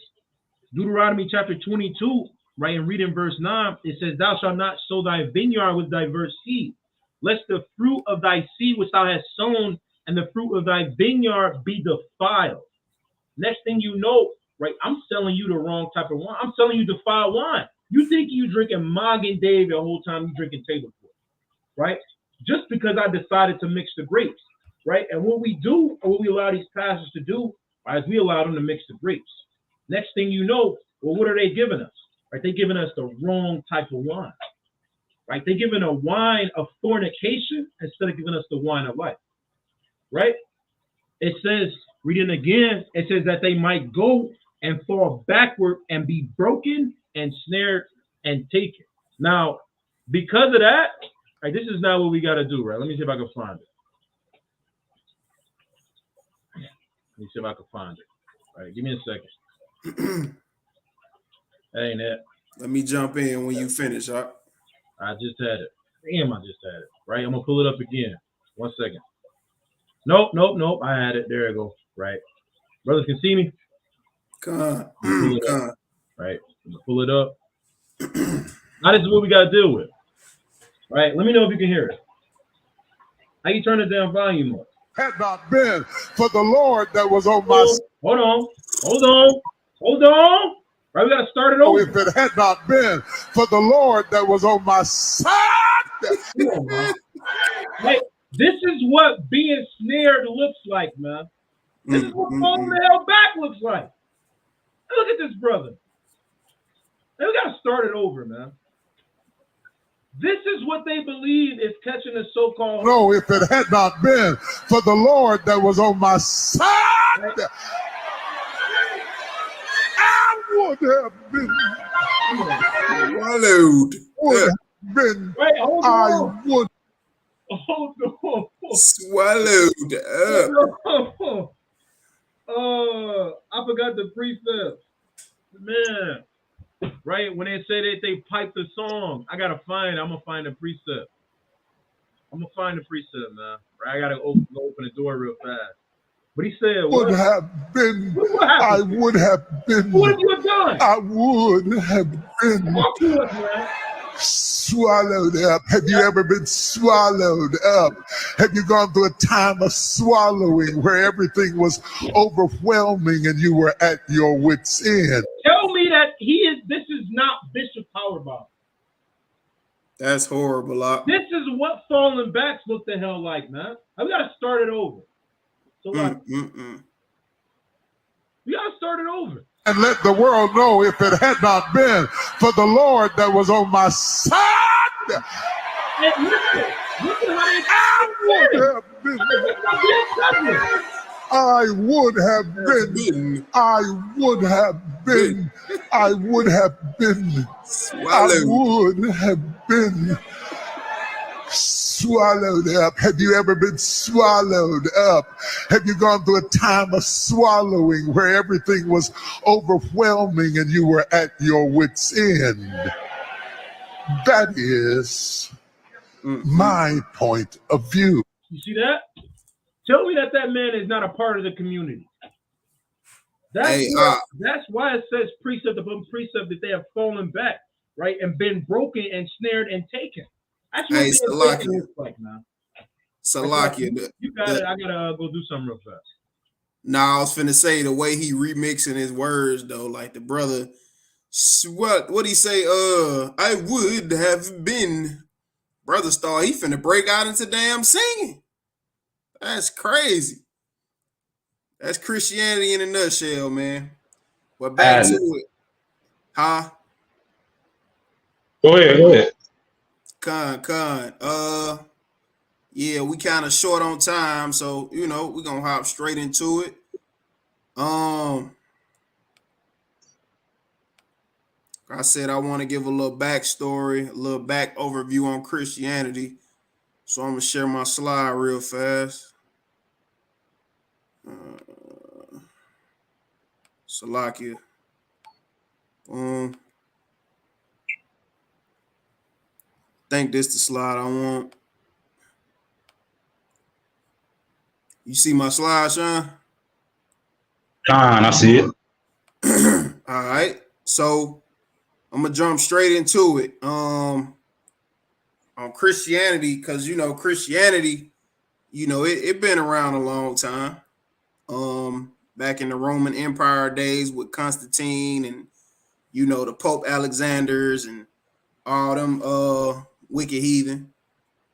[SPEAKER 3] Deuteronomy chapter 22, right, and reading verse 9, it says, thou shalt not sow thy vineyard with diverse seed, lest the fruit of thy seed which thou hast sown and the fruit of thy vineyard be defiled. Next thing you know, right, I'm selling you the wrong type of wine. I'm selling you defiled wine. You think you drinking Magen Dave the whole time you drinking table port, right? Just because I decided to mix the grapes, right? And what we do, or what we allow these pastors to do, right, is we allow them to mix the grapes. Next thing you know, well, what are they giving us? Right? They're giving us the wrong type of wine, right? They're giving a wine of fornication instead of giving us the wine of life, right? It says, reading again, it says that they might go and fall backward and be broken and snared and taken. Now, because of that, right, this is not what we got to do, right? Let me see if I can find it. Let me see if I can find it. All right, give me a second. That ain't it.
[SPEAKER 1] Let me jump in when you finish, huh?
[SPEAKER 3] I just had it. Damn, I just had it. Right? I'm going to pull it up again. 1 second. Nope. I had it. There you go. Right. Brothers can see me?
[SPEAKER 1] Con.
[SPEAKER 3] Right. I'm going to pull it up. Now, this is what we got to deal with. Right. Let me know if you can hear it. How you turn the damn volume up?
[SPEAKER 6] Had not been for the Lord that was on my side.
[SPEAKER 3] Hold on. Right, we got to start it over.
[SPEAKER 6] If it had not been for the Lord that was on my side.
[SPEAKER 3] Right. This is what being snared looks like, man. This is what falling the hell back looks like. Look at this brother. And we gotta start it over, man. This is what they believe is catching the so-called.
[SPEAKER 6] No, if it had not been for the Lord that was on my side, right, I would have been swallowed. Would have been.
[SPEAKER 3] Right, hold
[SPEAKER 6] I
[SPEAKER 3] on.
[SPEAKER 6] would.
[SPEAKER 3] Hold on.
[SPEAKER 1] Swallowed up.
[SPEAKER 3] I forgot the precepts. Man. Right? When they say that they pipe the song, I'm gonna find the precept. I'm gonna find the precept, man. Right? I gotta open the door real fast. But he said,
[SPEAKER 6] would have been. I would have been.
[SPEAKER 3] What have you done?
[SPEAKER 6] I would have been swallowed up. Have you ever been swallowed up? Have you gone through a time of swallowing where everything was overwhelming and you were at your wit's end?
[SPEAKER 3] Tell me that this is not Bishop Powerbomb.
[SPEAKER 1] That's horrible.
[SPEAKER 3] This is what falling backs look the hell like, man. We gotta start it over. So we gotta start it over.
[SPEAKER 6] And let the world know, if it had not been for the Lord that was on my side,
[SPEAKER 3] and listen how they
[SPEAKER 6] I would have been. I would have been. I would have been. I would have been swallowed up. Have you ever been swallowed up? Have you gone through a time of swallowing where everything was overwhelming and you were at your wit's end? That is my point of view.
[SPEAKER 3] You see that? Tell me that man is not a part of the community. That's why it says precept upon precept that they have fallen back, right, and been broken and snared and taken. That's what it looks like, man.
[SPEAKER 1] Salakia.
[SPEAKER 3] You got it. I gotta go do something real fast.
[SPEAKER 1] Nah, I was finna say the way he remixing his words though, like the brother, what he say? I would have been. Brother Star, he finna break out into damn singing. That's crazy. That's Christianity in a nutshell, man. But back to it. Huh?
[SPEAKER 2] Go ahead.
[SPEAKER 1] Con. Yeah, we kind of short on time, so we're gonna hop straight into it. I said I want to give a little backstory, a little back overview on Christianity. So I'm gonna share my slide real fast. Salakia. Think this the slide I want. You see my slide, Sean?
[SPEAKER 2] I see it.
[SPEAKER 1] All right. So I'm gonna jump straight into it. On Christianity, because Christianity, it been around a long time. Back in the Roman Empire days with Constantine and the Pope Alexanders and all them wicked heathen,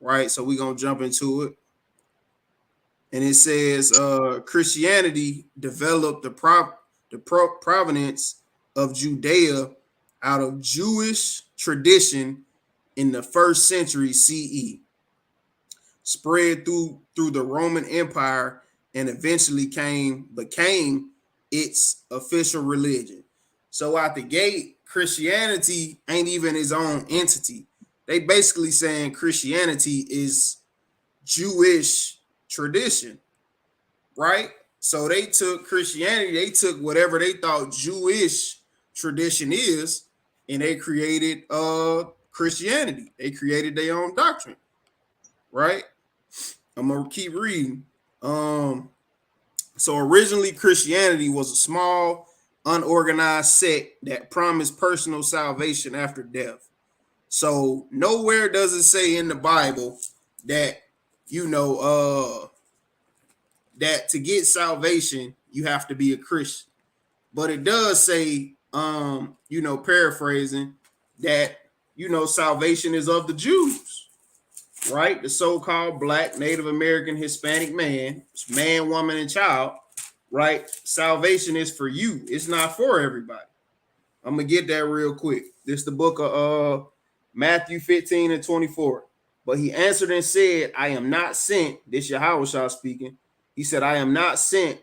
[SPEAKER 1] right? So we're gonna jump into it. And it says Christianity developed the provenance of Judea out of Jewish tradition in the 1st century CE, spread through the Roman Empire, and eventually became its official religion. So out the gate, Christianity ain't even its own entity. They basically saying Christianity is Jewish tradition, right? So they took Christianity, they took whatever they thought Jewish tradition is, and they created Christianity. They created their own doctrine, right? I'm gonna keep reading. So originally Christianity was a small, unorganized sect that promised personal salvation after death. So nowhere does it say in the Bible that that to get salvation you have to be a Christian, but it does say, paraphrasing, that salvation is of the Jews, right? The so-called Black, Native American, Hispanic man, woman, and child, right? Salvation is for you. It's not for everybody. I'm gonna get that real quick. This is the book of Matthew 15 and 24. But he answered and said, I am not sent. This Yahushua speaking. He said, I am not sent,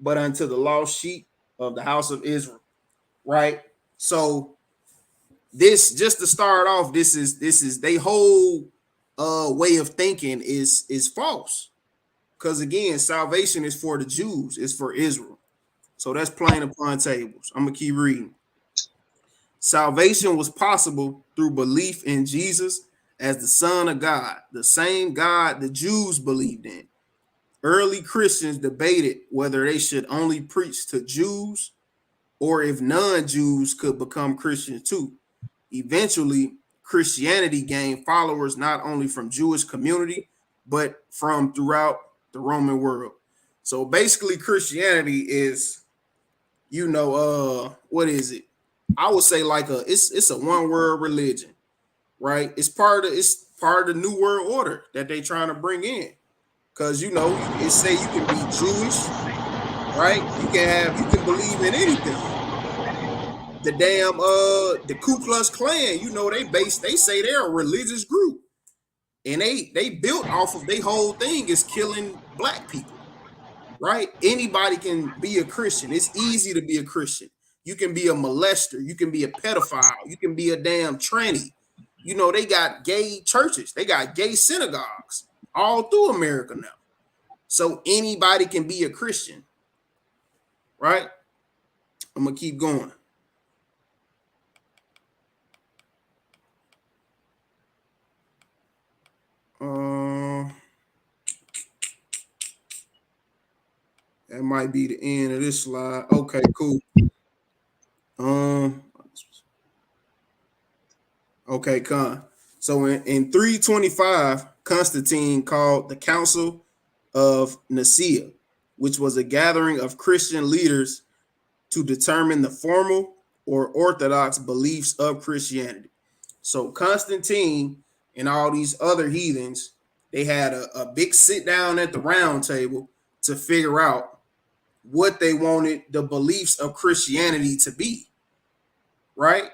[SPEAKER 1] but unto the lost sheep of the house of Israel. Right? So this, just to start off, this is they whole way of thinking is false. Because again, salvation is for the Jews, it's for Israel. So that's plain upon tables. I'm gonna keep reading. Salvation was possible through belief in Jesus as the Son of God, the same God the Jews believed in. Early Christians debated whether they should only preach to Jews or if non-Jews could become Christians too. Eventually, Christianity gained followers not only from Jewish community, but from throughout the Roman world. So basically, Christianity is, what is it? I would say like it's a one-word religion, right? It's part of the new world order that they trying to bring in. Because it say you can be Jewish, right? You can believe in anything. The damn the Ku Klux Klan, they say they're a religious group. And they built off of their whole thing is killing black people. Right? Anybody can be a Christian. It's easy to be a Christian. You can be a molester. You can be a pedophile. You can be a damn tranny. They got gay churches. They got gay synagogues all through America now. So anybody can be a Christian. Right? I'm going to keep going. That might be the end of this slide. Okay, cool. Okay, Con. So in 325, Constantine called the Council of Nicaea, which was a gathering of Christian leaders to determine the formal or orthodox beliefs of Christianity. So Constantine and all these other heathens, they had a big sit down at the round table to figure out what they wanted the beliefs of Christianity to be, right?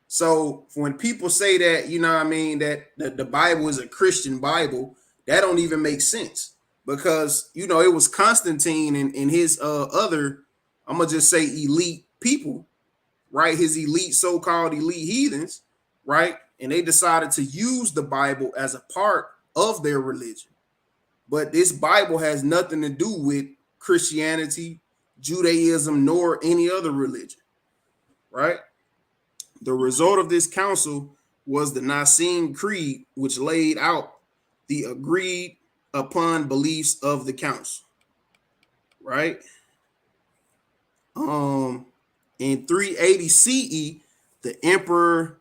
[SPEAKER 1] So when people say that, that the Bible is a Christian Bible, that don't even make sense because, it was Constantine and his other, I'm going to just say elite people, right? His elite, so-called elite heathens, right? And they decided to use the Bible as a part of their religion. But this Bible has nothing to do with Christianity, Judaism, nor any other religion, right? The result of this council was the Nicene Creed, which laid out the agreed upon beliefs of the council, right? In 380 CE, the Emperor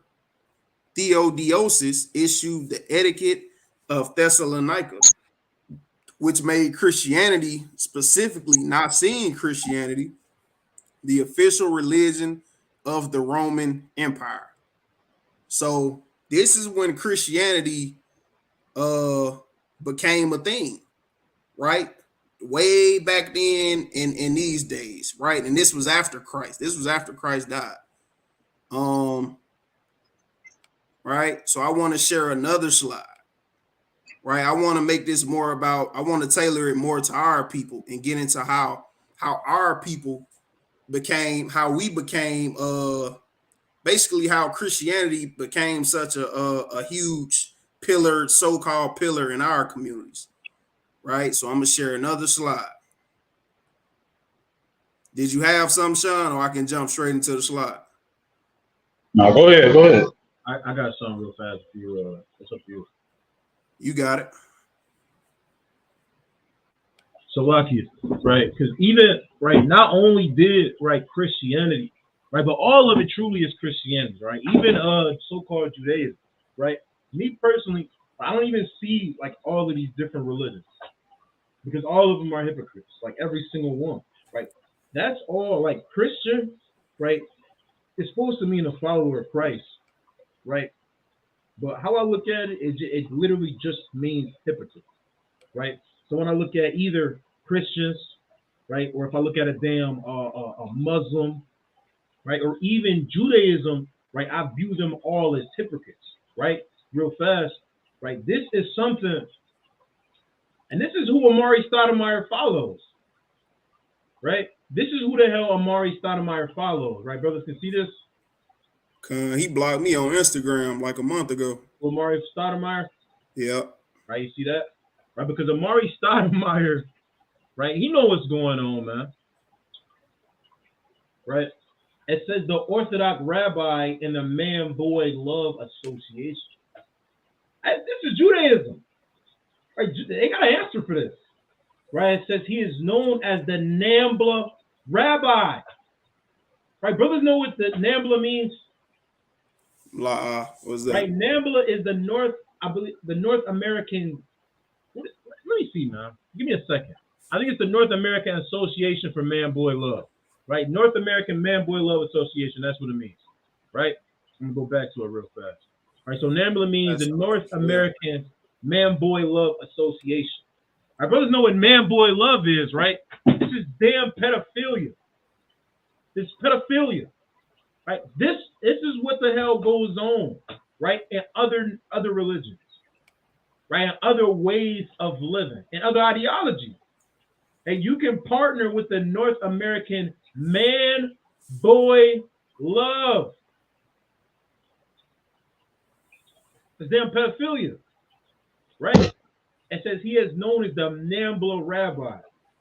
[SPEAKER 1] Theodosius issued the Etiquette of Thessalonica, which made Christianity, specifically Nicene Christianity, the official religion of the Roman Empire. So this is when Christianity became a thing, right? Way back then in these days, right? And this was after Christ. This was after Christ died. Right? So I want to share another slide. Right, I want to make this more about, I want to tailor it more to our people and get into how our people became, how we became, basically how Christianity became such a huge pillar, so-called pillar in our communities. Right, so I'm gonna share another slide. Did you have some, Sean, or I can jump straight into the slide?
[SPEAKER 2] No, go ahead.
[SPEAKER 3] I got something real fast for you. What's up to you?
[SPEAKER 1] You got it.
[SPEAKER 3] So lucky, right? Because even not only did Christianity, right, but all of it truly is Christianity, right? Even so-called Judaism, right? Me personally, I don't even see all of these different religions because all of them are hypocrites, every single one, right? That's all Christian, right? It's supposed to mean a follower of Christ, right? But how I look at it, it literally just means hypocrite, right? So when I look at either Christians, right, or if I look at a damn a Muslim, right, or even Judaism, right, I view them all as hypocrites, right? Real fast, right? This is something, and this is who Amari Stoudemire follows, right? This is who the hell Amari Stoudemire follows, right? Brothers can see this.
[SPEAKER 1] He blocked me on Instagram like a month ago.
[SPEAKER 3] Amari Stoudemire.
[SPEAKER 1] Yeah.
[SPEAKER 3] Right, you see that? Right, because Amari Stoudemire, right, he know what's going on, man. Right? It says the Orthodox rabbi in the Man-Boy Love Association. This is Judaism. Right? They got an answer for this. Right? It says he is known as the Nambla Rabbi. Right? Brothers know what the Nambla means?
[SPEAKER 1] What's that?
[SPEAKER 3] Right? Nambla is the North American. Let me see, man. Give me a second. I think it's the North American Association for Man-Boy Love. Right? North American Man-Boy Love Association. That's what it means. Right? I'm going to go back to it real fast. All right? So NAMBLA means the North American Man-Boy Love Association. Our brothers know what man-boy love is, right? This is damn pedophilia. This is pedophilia. Right? This is what the hell goes on, right? In other religions. Right? In other ways of living, in other ideologies. And you can partner with the North American Man-Boy Love. It's damn pedophilia. Right? It says he is known as the NAMBLA Rabbi.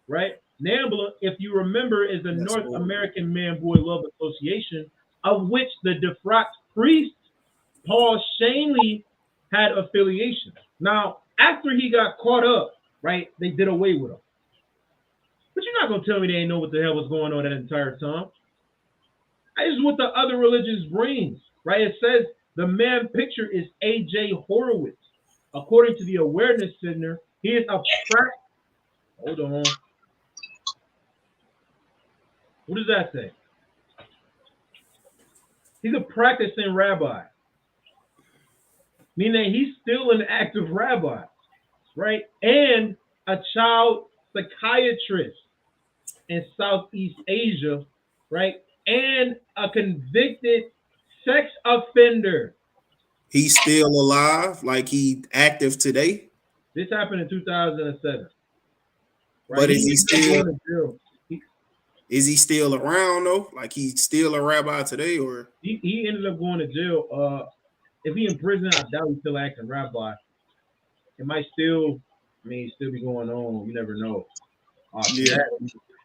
[SPEAKER 3] Right? NAMBLA, if you remember, is the North American Man-Boy Love Association, of which the defrocked priest, Paul Shanley, had affiliation. Now, after he got caught up, right, they did away with him. But you're not going to tell me they ain't know what the hell was going on that entire time. That is what the other religions brings, right? It says the man picture is A.J. Horowitz. According to the Awareness Center, he is a hold on. What does that say? He's a practicing rabbi, meaning he's still an active rabbi, right? And a child psychiatrist in Southeast Asia, right? And a convicted sex offender.
[SPEAKER 1] He's still alive, like he active today.
[SPEAKER 3] This happened in 2007. Right?
[SPEAKER 1] But is he still around though? Like he's still a rabbi today, or
[SPEAKER 3] he ended up going to jail. If he in prison, I doubt he's still acting rabbi. It might still, still be going on. You never know.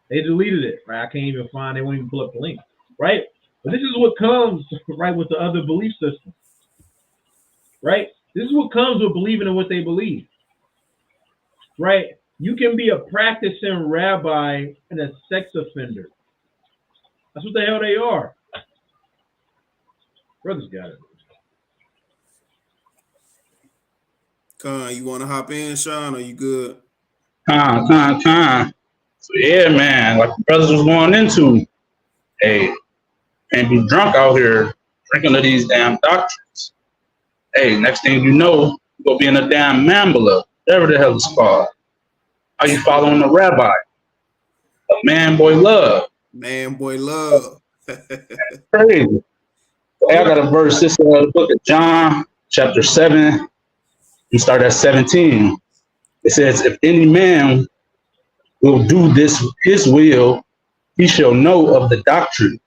[SPEAKER 3] They deleted it, right? I can't even find. They won't even pull up the link, right? But this is what comes, right, with the other belief system, right? This is what comes with believing in what they believe, right? You can be a practicing rabbi and a sex offender. That's what the hell they are. Brothers got it.
[SPEAKER 1] Khan, you want to hop in, Sean? Or you good?
[SPEAKER 2] Khan. So yeah, man, like the brothers was going into, hey, can't be drunk out here drinking of these damn doctrines. Hey, next thing you know, you're gonna be in a damn mambula, whatever the hell it's called. Are you following the rabbi? A man-boy love.
[SPEAKER 1] Man-boy love.
[SPEAKER 2] Crazy. Hey, I got a verse. This is the book of John, chapter 7. You start at 17. It says, if any man will do this his will, he shall know of the doctrine,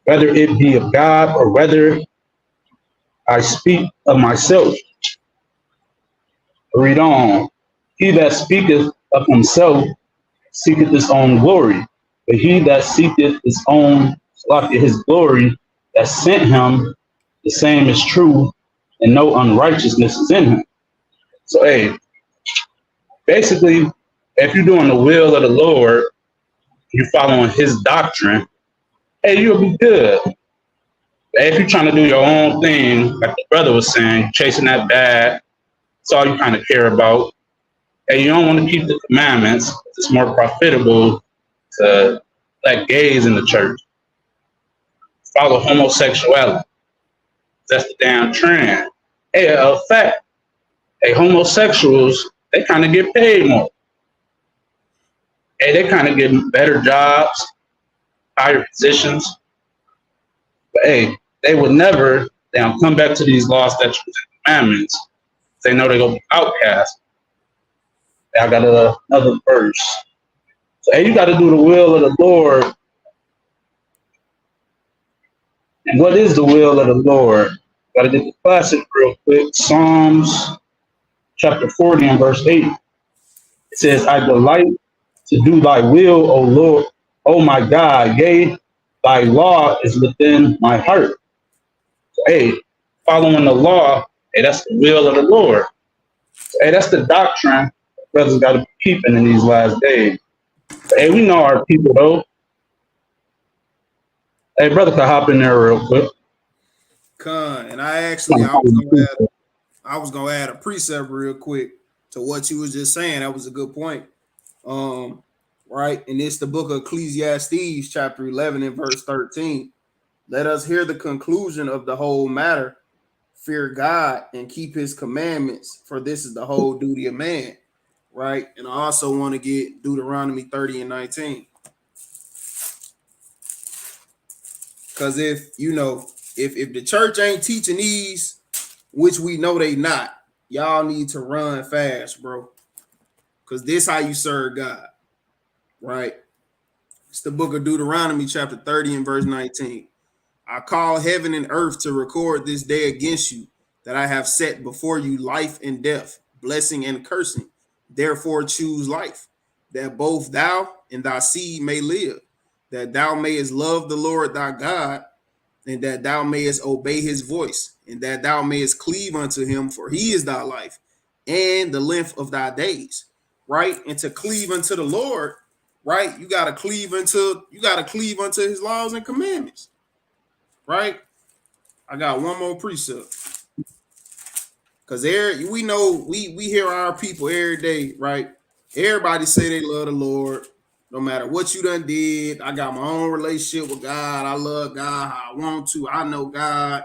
[SPEAKER 2] whether it be of God or whether I speak of myself. Read on. He that speaketh of himself seeketh his own glory, but he that seeketh his own, his glory that sent him, the same is true, and no unrighteousness is in him. So, hey, basically, if you're doing the will of the Lord, you're following his doctrine, hey, you'll be good. If you're trying to do your own thing, like the brother was saying, chasing that bag, that's all you kind of care about. And you don't want to keep the commandments. It's more profitable to let gays in the church. Follow homosexuality. That's the damn trend. Hey, fact, hey, homosexuals, they kind of get paid more. Hey, they kind of get better jobs, higher positions. But hey, they would never come back to these laws, statutes, and commandments. They know they're going to be outcast. I got another verse. So, hey, you got to do the will of the Lord. And what is the will of the Lord? Got to get the classic real quick. Psalms chapter 40 and verse 8. It says, I delight to do thy will, O Lord, O my God. Yea, thy law is within my heart. So, hey, following the law, hey, that's the will of the Lord. So, hey, that's the doctrine brothers got to be keeping in these last days. But, hey, we know our people, though. Hey, brother, can hop in there real quick.
[SPEAKER 1] And I was gonna add a precept real quick to what you was just saying. That was a good point. Right, and it's the book of Ecclesiastes, chapter 11 and verse 13. Let us hear the conclusion of the whole matter. Fear God and keep his commandments, for this is the whole duty of man. Right, and I also want to get Deuteronomy 30 and 19. Because if the church ain't teaching these, which we know they not, y'all need to run fast, bro. Because this how you serve God. Right? It's the book of Deuteronomy, chapter 30 and verse 19. I call heaven and earth to record this day against you, that I have set before you life and death, blessing and cursing. Therefore choose life, that both thou and thy seed may live, that thou mayest love the Lord thy God, and that thou mayest obey his voice, and that thou mayest cleave unto him, for he is thy life, and the length of thy days. Right? And to cleave unto the Lord, right? You gotta cleave unto his laws and commandments. Right? I got one more precept. Because we know we hear our people every day, right? Everybody say they love the Lord. No matter what you done did, I got my own relationship with God. I love God how I want to. I know God,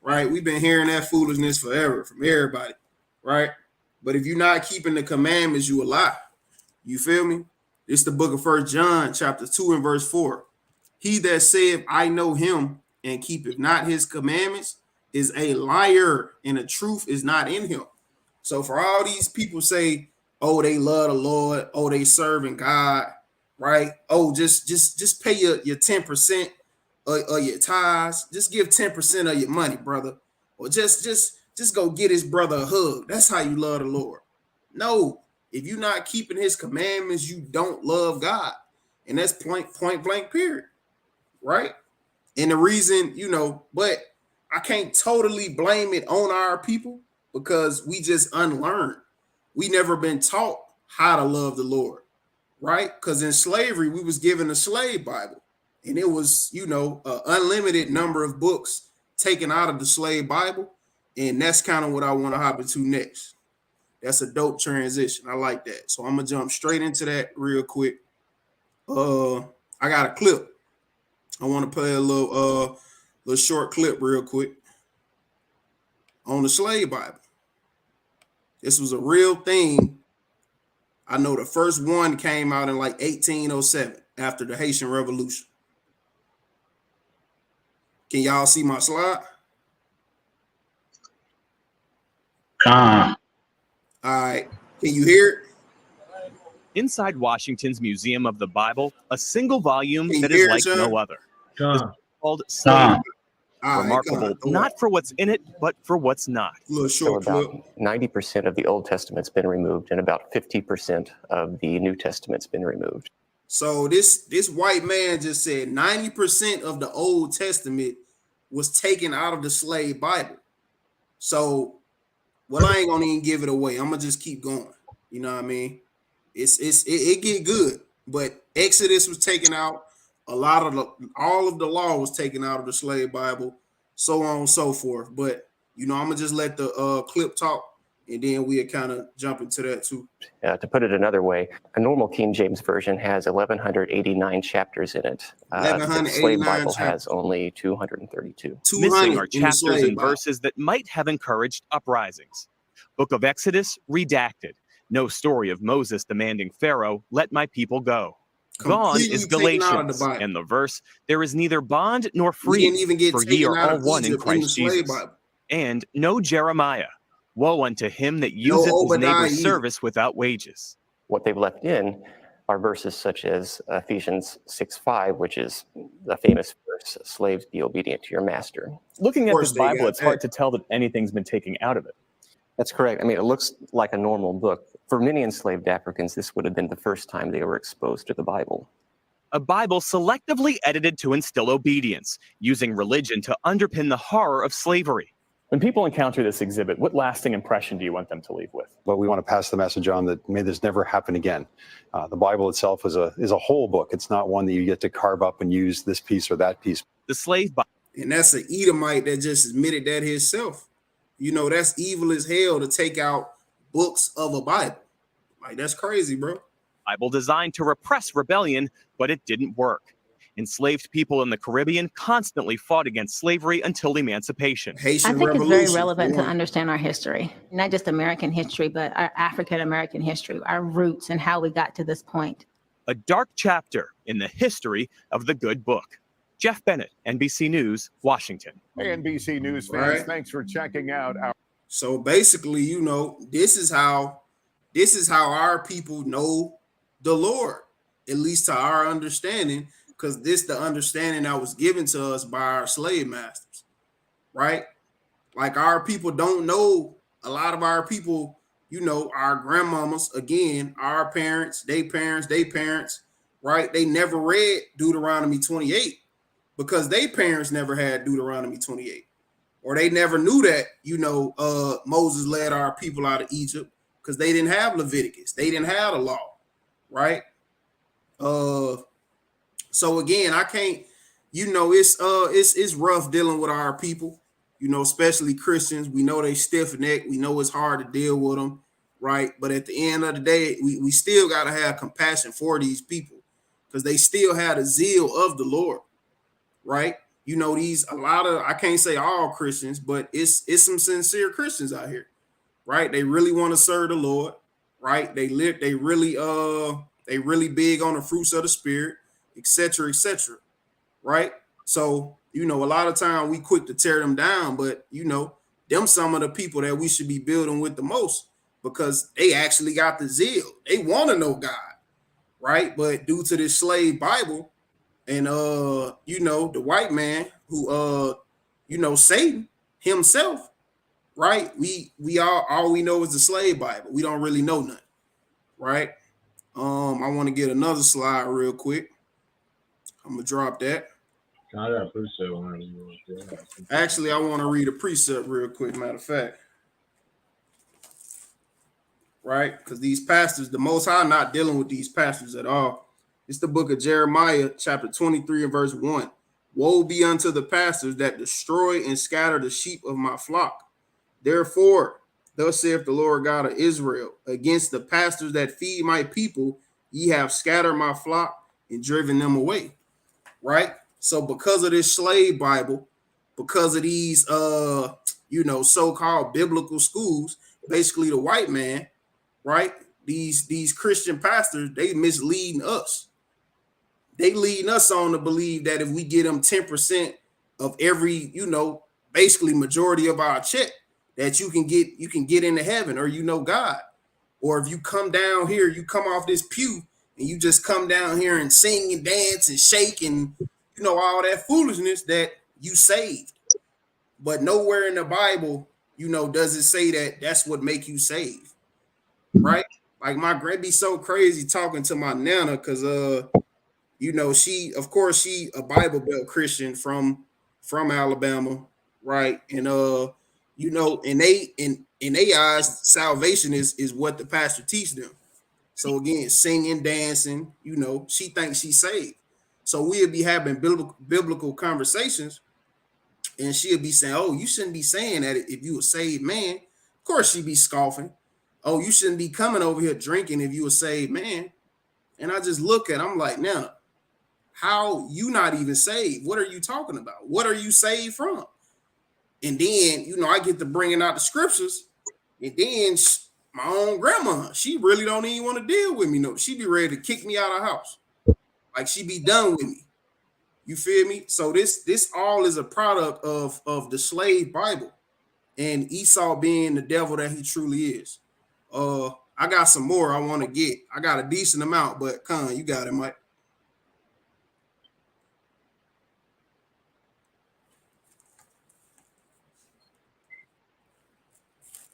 [SPEAKER 1] right? We've been hearing that foolishness forever from everybody, right? But if you're not keeping the commandments, you a lie. You feel me? It's the book of 1 John, chapter 2 and verse 4. He that saith, I know him, and keepeth not his commandments, is a liar, and the truth is not in him. So for all these people say, oh, they love the Lord, oh, they serving God, right? Oh, just pay your 10% of your tithes. Just give 10% of your money, brother. Or just go get his brother a hug. That's how you love the Lord. No, if you're not keeping his commandments, you don't love God. And that's point blank period. Right? And the reason, but I can't totally blame it on our people because we just unlearned. We never been taught how to love the Lord. Right? Because in slavery, we was given a slave Bible, and it was, an unlimited number of books taken out of the slave Bible. And that's kind of what I want to hop into next. That's a dope transition. I like that. So I'm going to jump straight into that real quick. I got a clip. I want to play a little short clip real quick on the slave Bible. This was a real thing. I know the first one came out in like 1807 after the Haitian Revolution. Can y'all see my slide? All right. Can you hear it?
[SPEAKER 7] Inside Washington's Museum of the Bible, a single volume that is like no other. It's called Slave. Remarkable, not for what's in it, but for what's not.
[SPEAKER 8] So about 90% of the Old Testament's been removed, and about 50% of the New Testament's been removed.
[SPEAKER 1] So this white man just said 90% of the Old Testament was taken out of the slave Bible. So, well, I ain't gonna even give it away. I'm gonna just keep going. You know what I mean? It get good, but Exodus was taken out. All of the law was taken out of the slave Bible, so on and so forth. But I'm gonna just let the clip talk, and then we'll kind of jump into that too.
[SPEAKER 8] To put it another way, a normal King James Version has 1,189 chapters in it. The Slave Bible has only 232.
[SPEAKER 7] Missing are chapters and verses that might have encouraged uprisings. Book of Exodus, redacted. No story of Moses demanding Pharaoh, let my people go. Gone is Galatians, and the verse, there is neither bond nor free, for ye are all one in Christ Jesus. And no Jeremiah. Woe unto him that useth his neighbor's service without wages.
[SPEAKER 8] What they've left in are verses such as Ephesians 6:5, which is the famous verse, slaves, be obedient to your master.
[SPEAKER 9] Looking at this Bible, it's hard to tell that anything's been taken out of it.
[SPEAKER 8] That's correct. I mean, it looks like a normal book. For many enslaved Africans, this would have been the first time they were exposed to the Bible.
[SPEAKER 7] A Bible selectively edited to instill obedience, using religion to underpin the horror of slavery.
[SPEAKER 9] When people encounter this exhibit, what lasting impression do you want them to leave with?
[SPEAKER 10] Well, we want to pass the message on that may this never happen again. The Bible itself is a whole book. It's not one that you get to carve up and use this piece or that piece.
[SPEAKER 7] The slave Bible.
[SPEAKER 1] And that's an Edomite that just admitted that himself. You know, that's evil as hell to take out books of a Bible. Like, that's crazy, bro.
[SPEAKER 7] Bible designed to repress rebellion, but it didn't work. Enslaved people in the Caribbean constantly fought against slavery until emancipation.
[SPEAKER 11] I think it's very relevant to understand our history, not just American history, but our African-American history, our roots and how we got to this point.
[SPEAKER 7] A dark chapter in the history of the good book. Jeff Bennett, NBC News, Washington.
[SPEAKER 12] Hey, NBC News fans, thanks for checking out our...
[SPEAKER 1] So basically, you know, this is how our people know the Lord, at least to our understanding, because this the understanding that was given to us by our slave masters, right? Like, our people don't know, a lot of our people, you know, our grandmamas, again, our parents, they parents, right? They never read Deuteronomy 28 because they parents never had Deuteronomy 28, or they never knew that, you know, Moses led our people out of Egypt because they didn't have Leviticus. They didn't have a law, right? So again, I can't, you know, it's rough dealing with our people, you know, especially Christians. We know they stiff-necked. We know it's hard to deal with them, right? But at the end of the day, we still got to have compassion for these people because they still had a zeal of the Lord, right? You know, I can't say all Christians, but it's some sincere Christians out here, right? They really want to serve the Lord, right? They really big on the fruits of the Spirit, etc., right? So, you know, a lot of time we quick to tear them down, but, you know, them some of the people that we should be building with the most because they actually got the zeal. They want to know God, right? But due to this slave Bible and, you know, the white man who, you know, Satan himself, right? We all we know is the slave Bible. We don't really know nothing, right? I want to get another slide real quick. I'm gonna drop that. Actually, I want to read a precept real quick. Matter of fact, right? Because these pastors, the Most High, not dealing with these pastors at all. It's the book of Jeremiah, chapter 23 and verse 1. Woe be unto the pastors that destroy and scatter the sheep of my flock. Therefore, thus saith the Lord God of Israel, against the pastors that feed my people, ye have scattered my flock and driven them away. Right? So because of this slave Bible, because of these you know, so-called biblical schools, basically the white man, right? These Christian pastors, they misleading us. They leading us on to believe that if we get them 10% of every, you know, basically majority of our check, that you can get into heaven, or you know God. Or if you come down here, you come off this pew and you just come down here and sing and dance and shake and, you know, all that foolishness, that you saved. But nowhere in the Bible, you know, does it say that that's what make you saved, right? Like, my grandma be so crazy talking to my nana because, you know, she a Bible Belt Christian from Alabama, right? And you know, in their eyes, salvation is what the pastor teach them. So again, singing, dancing, you know, she thinks she's saved. So we'll be having biblical conversations, and she'll be saying, "Oh, you shouldn't be saying that if you a saved man. course she be scoffing. Oh, you shouldn't be coming over here drinking if you a saved man. And I just look at, I'm like, now, how you not even saved? What are you talking about? What are you saved from? And then, you know, I get to bringing out the scriptures, and then my own grandma, she really don't even want to deal with me. No, she be ready to kick me out of the house. Like she be done with me. You feel me? So this all is a product of the slave Bible and Esau being the devil that he truly is. I got some more I want to get. I got a decent amount, but Con, you got it, Mike.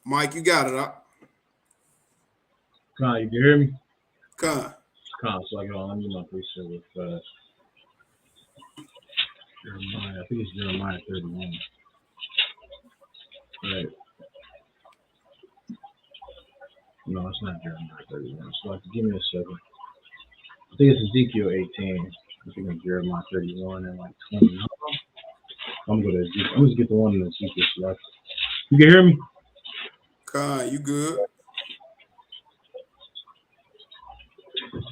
[SPEAKER 1] Mike, you got it up.
[SPEAKER 3] Con, you can hear me?
[SPEAKER 1] Con,
[SPEAKER 3] so I got let me my preset with Jeremiah. I think it's Jeremiah 31. Right. No, it's not Jeremiah 31. So give me a second. I think it's Ezekiel 18. I think it's Jeremiah 31 and like 20. I'm gonna go to Ezekiel. I'm just get the one in Ezekiel. So you can hear me?
[SPEAKER 1] Con, you good?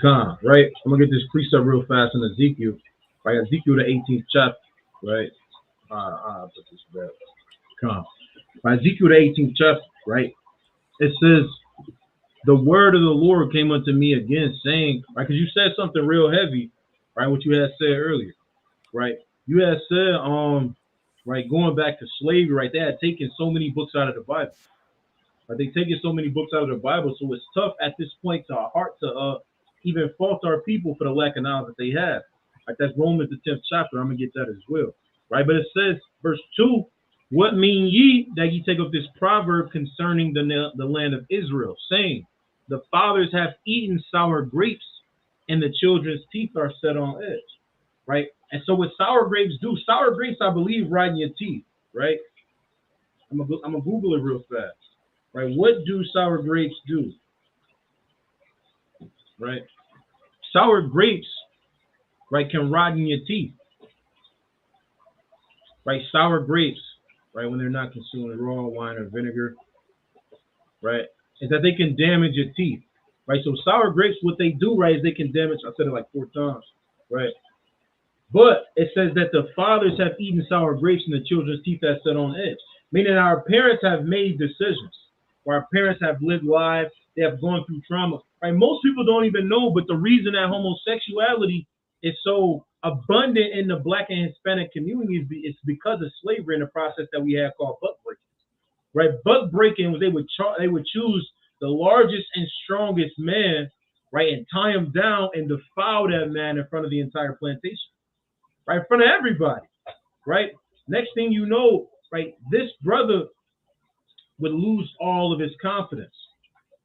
[SPEAKER 3] Con, right? I'm gonna get this precept real fast in Ezekiel. Right, Ezekiel the 18th chapter. Right. Put this back. Con. Right, Ezekiel the 18th chapter. Right. It says, the word of the Lord came unto me again, saying, right, because you said something real heavy, right? What you had said earlier, right? You had said, right, going back to slavery, right? They had taken so many books out of the Bible. Right? They taken so many books out of the Bible, so it's tough at this point to our heart to even fault our people for the lack of knowledge that they have. Right? That's Romans the 10th chapter. I'm gonna get that as well, right? But it says, verse 2. What mean ye that ye take up this proverb concerning the land of Israel, saying, the fathers have eaten sour grapes, and the children's teeth are set on edge, right? And so what sour grapes do, sour grapes, I believe, rot in your teeth, right? I'm gonna Google it real fast, right? What do sour grapes do, right? Sour grapes, right, can rot in your teeth, right? Sour grapes, right, when they're not consumed with raw wine or vinegar, right, is that they can damage your teeth, right? So sour grapes, what they do, right, is they can damage, I said it like 4 times, right? But it says that the fathers have eaten sour grapes and the children's teeth are set on edge, meaning our parents have made decisions, or our parents have lived lives, they have gone through trauma, right? Most people don't even know, but the reason that homosexuality is so abundant in the Black and Hispanic community is because of slavery and the process that we have called buck breaking, right? Buck breaking was they would choose the largest and strongest man, right, and tie him down and defile that man in front of the entire plantation, right, in front of everybody, right? Next thing you know, right, this brother would lose all of his confidence,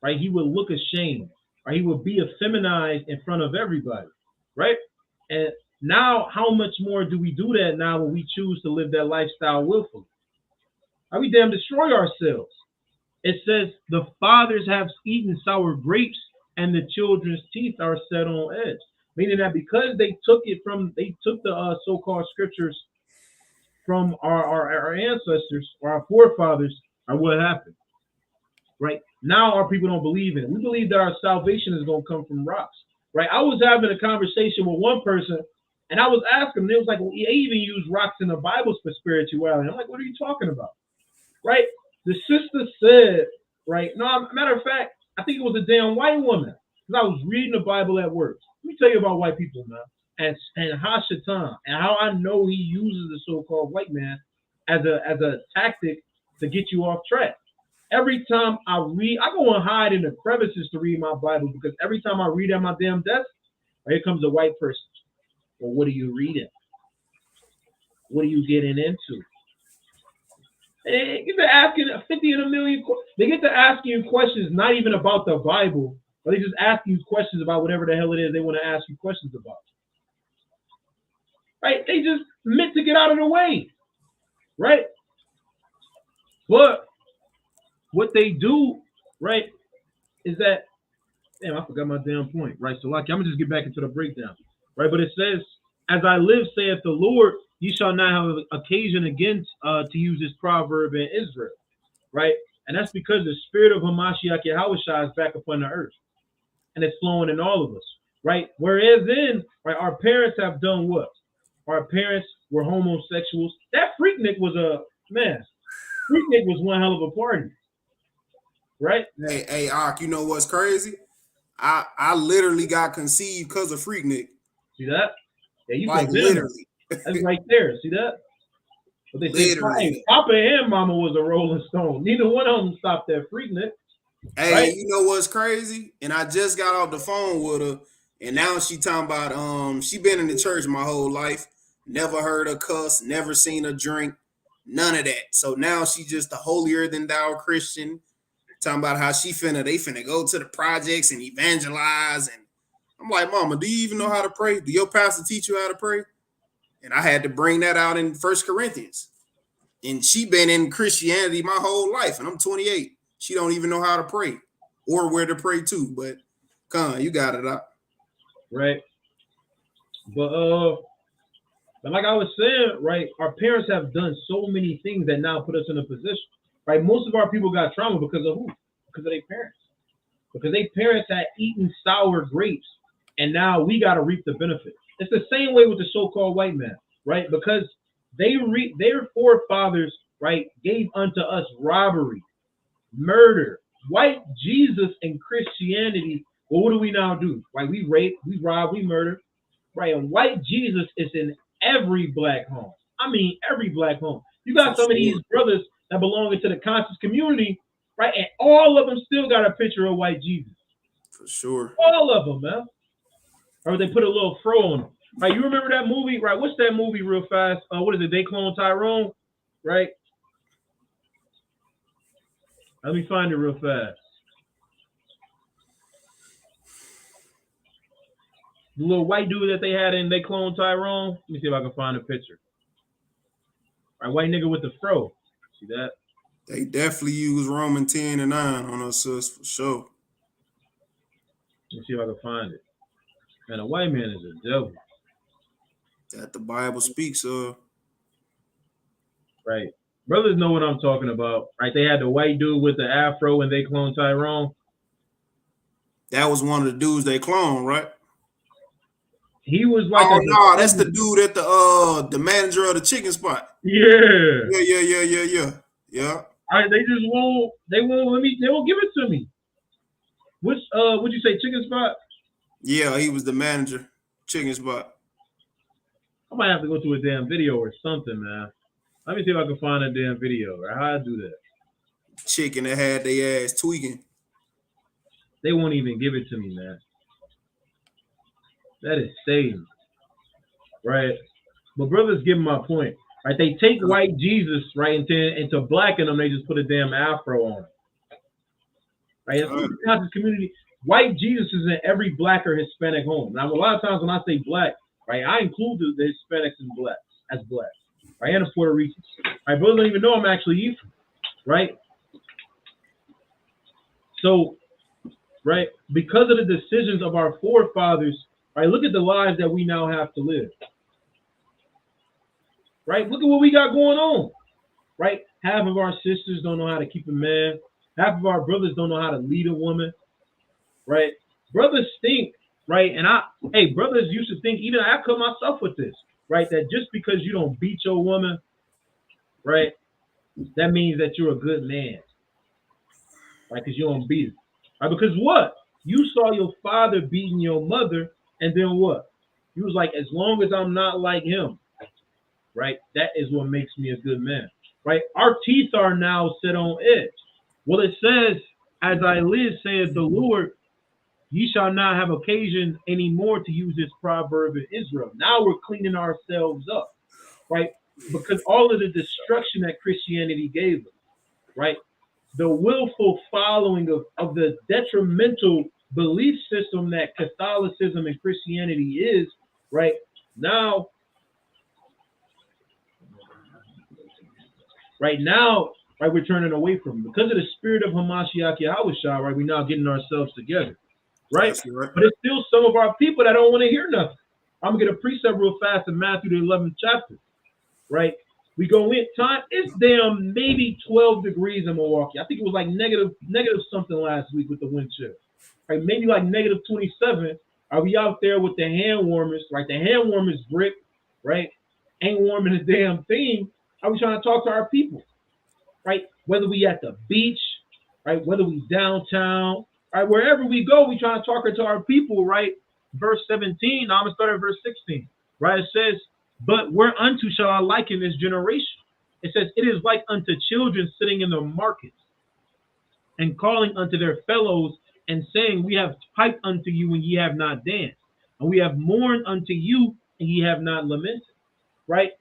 [SPEAKER 3] right? He would look ashamed, right? He would be effeminized in front of everybody, right? And now, how much more do we do that now when we choose to live that lifestyle willfully? Right? We damn destroy ourselves. It says the fathers have eaten sour grapes and the children's teeth are set on edge, meaning that because they took the so-called scriptures from our ancestors or our forefathers, or what happened, right? Now our people don't believe in it. We believe that our salvation is going to come from rocks, right? I was having a conversation with one person, and I was asking them, they was like, well, they even use rocks in the Bible for spirituality. I'm like, what are you talking about, right? The sister said, right, no, matter of fact, I think it was a damn white woman, because I was reading the Bible at work. Let me tell you about white people, man, and Hashatan, and how I know he uses the so-called white man as a tactic to get you off track. Every time I read, I go and hide in the crevices to read my Bible, because every time I read at my damn desk, here comes a white person. Well, what are you reading? What are you getting into? They get to asking 50 in a million. They get to asking you questions not even about the Bible, but they just ask you questions about whatever the hell it is they want to ask you questions about. Right? They just meant to get out of the way. Right? But what they do, right, is that, damn, I forgot my damn point. Right? So, like, I'm gonna just get back into the breakdown. Right? But it says, as I live, saith the Lord, you shall not have occasion again to use this proverb in Israel, right? And that's because the spirit of Hamashiach Yahushua is back upon the earth. And it's flowing in all of us, right? Whereas then, right, our parents have done what? Our parents were homosexuals. That Freaknik was Freaknik was one hell of a party, right?
[SPEAKER 1] Hey, Ak, you know what's crazy? I literally got conceived because of Freaknik.
[SPEAKER 3] See that? Yeah, you
[SPEAKER 1] like literally.
[SPEAKER 3] That's right there. See that? But they said, hey, Papa and Mama was a Rolling Stone. Neither one of them stopped that Freaknik.
[SPEAKER 1] Hey,
[SPEAKER 3] right?
[SPEAKER 1] You know what's crazy? And I just got off the phone with her, and now she talking about she been in the church my whole life, never heard her cuss, never seen her drink, none of that. So now she just a holier than thou Christian, talking about how they finna go to the projects and evangelize. And I'm like, Mama, do you even know how to pray? Do your pastor teach you how to pray? And I had to bring that out in 1 Corinthians. And she been in Christianity my whole life, and I'm 28. She don't even know how to pray or where to pray to. But Con, you got it up.
[SPEAKER 3] Right. But like I was saying, right, our parents have done so many things that now put us in a position. Right. Most of our people got trauma because of who? Because of their parents. Because their parents had eaten sour grapes, and now we got to reap the benefits. It's the same way with the so-called white man, right? Because their forefathers, right, gave unto us robbery, murder, white Jesus and Christianity. Well, what do we now do? Right? We rape, we rob, we murder, right? And white Jesus is in every black home. I mean, every black home. You got some of these brothers that belong into the conscious community, right? And all of them still got a picture of white Jesus.
[SPEAKER 1] For sure.
[SPEAKER 3] All of them, man. Or they put a little fro on them. Right? You remember that movie, right? What's that movie real fast? What is it? They Clone Tyrone, right? Let me find it real fast. The little white dude that they had in They Clone Tyrone. Let me see if I can find a picture. All right, white nigga with the fro. See that?
[SPEAKER 1] They definitely use Roman 10 and 9 on us, sis, for sure.
[SPEAKER 3] Let me see if I can find it. Man, a white man is a devil.
[SPEAKER 1] That the Bible speaks of.
[SPEAKER 3] Right. Brothers know what I'm talking about. Right. They had the white dude with the afro and They Clone Tyrone.
[SPEAKER 1] That was one of the dudes they cloned, right?
[SPEAKER 3] He was like
[SPEAKER 1] that's the dude at the manager of the chicken spot.
[SPEAKER 3] Yeah.
[SPEAKER 1] Yeah.
[SPEAKER 3] All right, they won't give it to me. Which would you say chicken spot?
[SPEAKER 1] Yeah, he was the manager, chicken spot.
[SPEAKER 3] I might have to go to a damn video or something, man. Let me see if I can find a damn video or how I do that.
[SPEAKER 1] Chicken that had their ass tweaking.
[SPEAKER 3] They won't even give it to me, man. That is Satan, right? But brothers, give my point, right? They take white Jesus, right, into blacken them. They just put a damn afro on it, right? In the conscious community, white Jesus is in every black or Hispanic home. Now, a lot of times when I say black, right, I include the Hispanics and blacks as black, right, and the Puerto Ricans. Right, brothers don't even know I'm actually Ephraim, right? So, right, because of the decisions of our forefathers. Right, look at the lives that we now have to live. Right, look at what we got going on. Right, half of our sisters don't know how to keep a man. Half of our brothers don't know how to lead a woman. Right, brothers think. Right, and brothers used to think. Even I cut myself with this. Right, that just because you don't beat your woman, right, that means that you're a good man. Right, because you don't beat her. Right, because what? You saw your father beating your mother. And then what? He was like, as long as I'm not like him, right? That is what makes me a good man, right? Our teeth are now set on edge. Well, it says, as I live, saith the Lord, ye shall not have occasion anymore to use this proverb in Israel. Now we're cleaning ourselves up, right? Because all of the destruction that Christianity gave us, right? The willful following of the detrimental belief system that Catholicism and Christianity is, right? Now, right, we're turning away from it. Because of the spirit of Hamashiach Yahushua, right, we're now getting ourselves together, right? But it's still some of our people that don't want to hear nothing. I'm going to get a precept real fast in Matthew the 11th chapter, right? We go in time. It's damn maybe 12 degrees in Milwaukee. I think it was like negative something last week with the wind chill. Right, maybe like negative 27. Are we out there with the hand warmers? Right, the hand warmers brick. Right, ain't warming a damn thing. Are we trying to talk to our people? Right, whether we at the beach, right, whether we downtown, right, wherever we go, we trying to talk to our people. Right, verse 17. Now I'm gonna start at verse 16. Right, it says, "But whereunto shall I liken this generation?" It says, "It is like unto children sitting in the markets and calling unto their fellows and saying, We have piped unto you and ye have not danced, and we have mourned unto you and ye have not lamented." Right?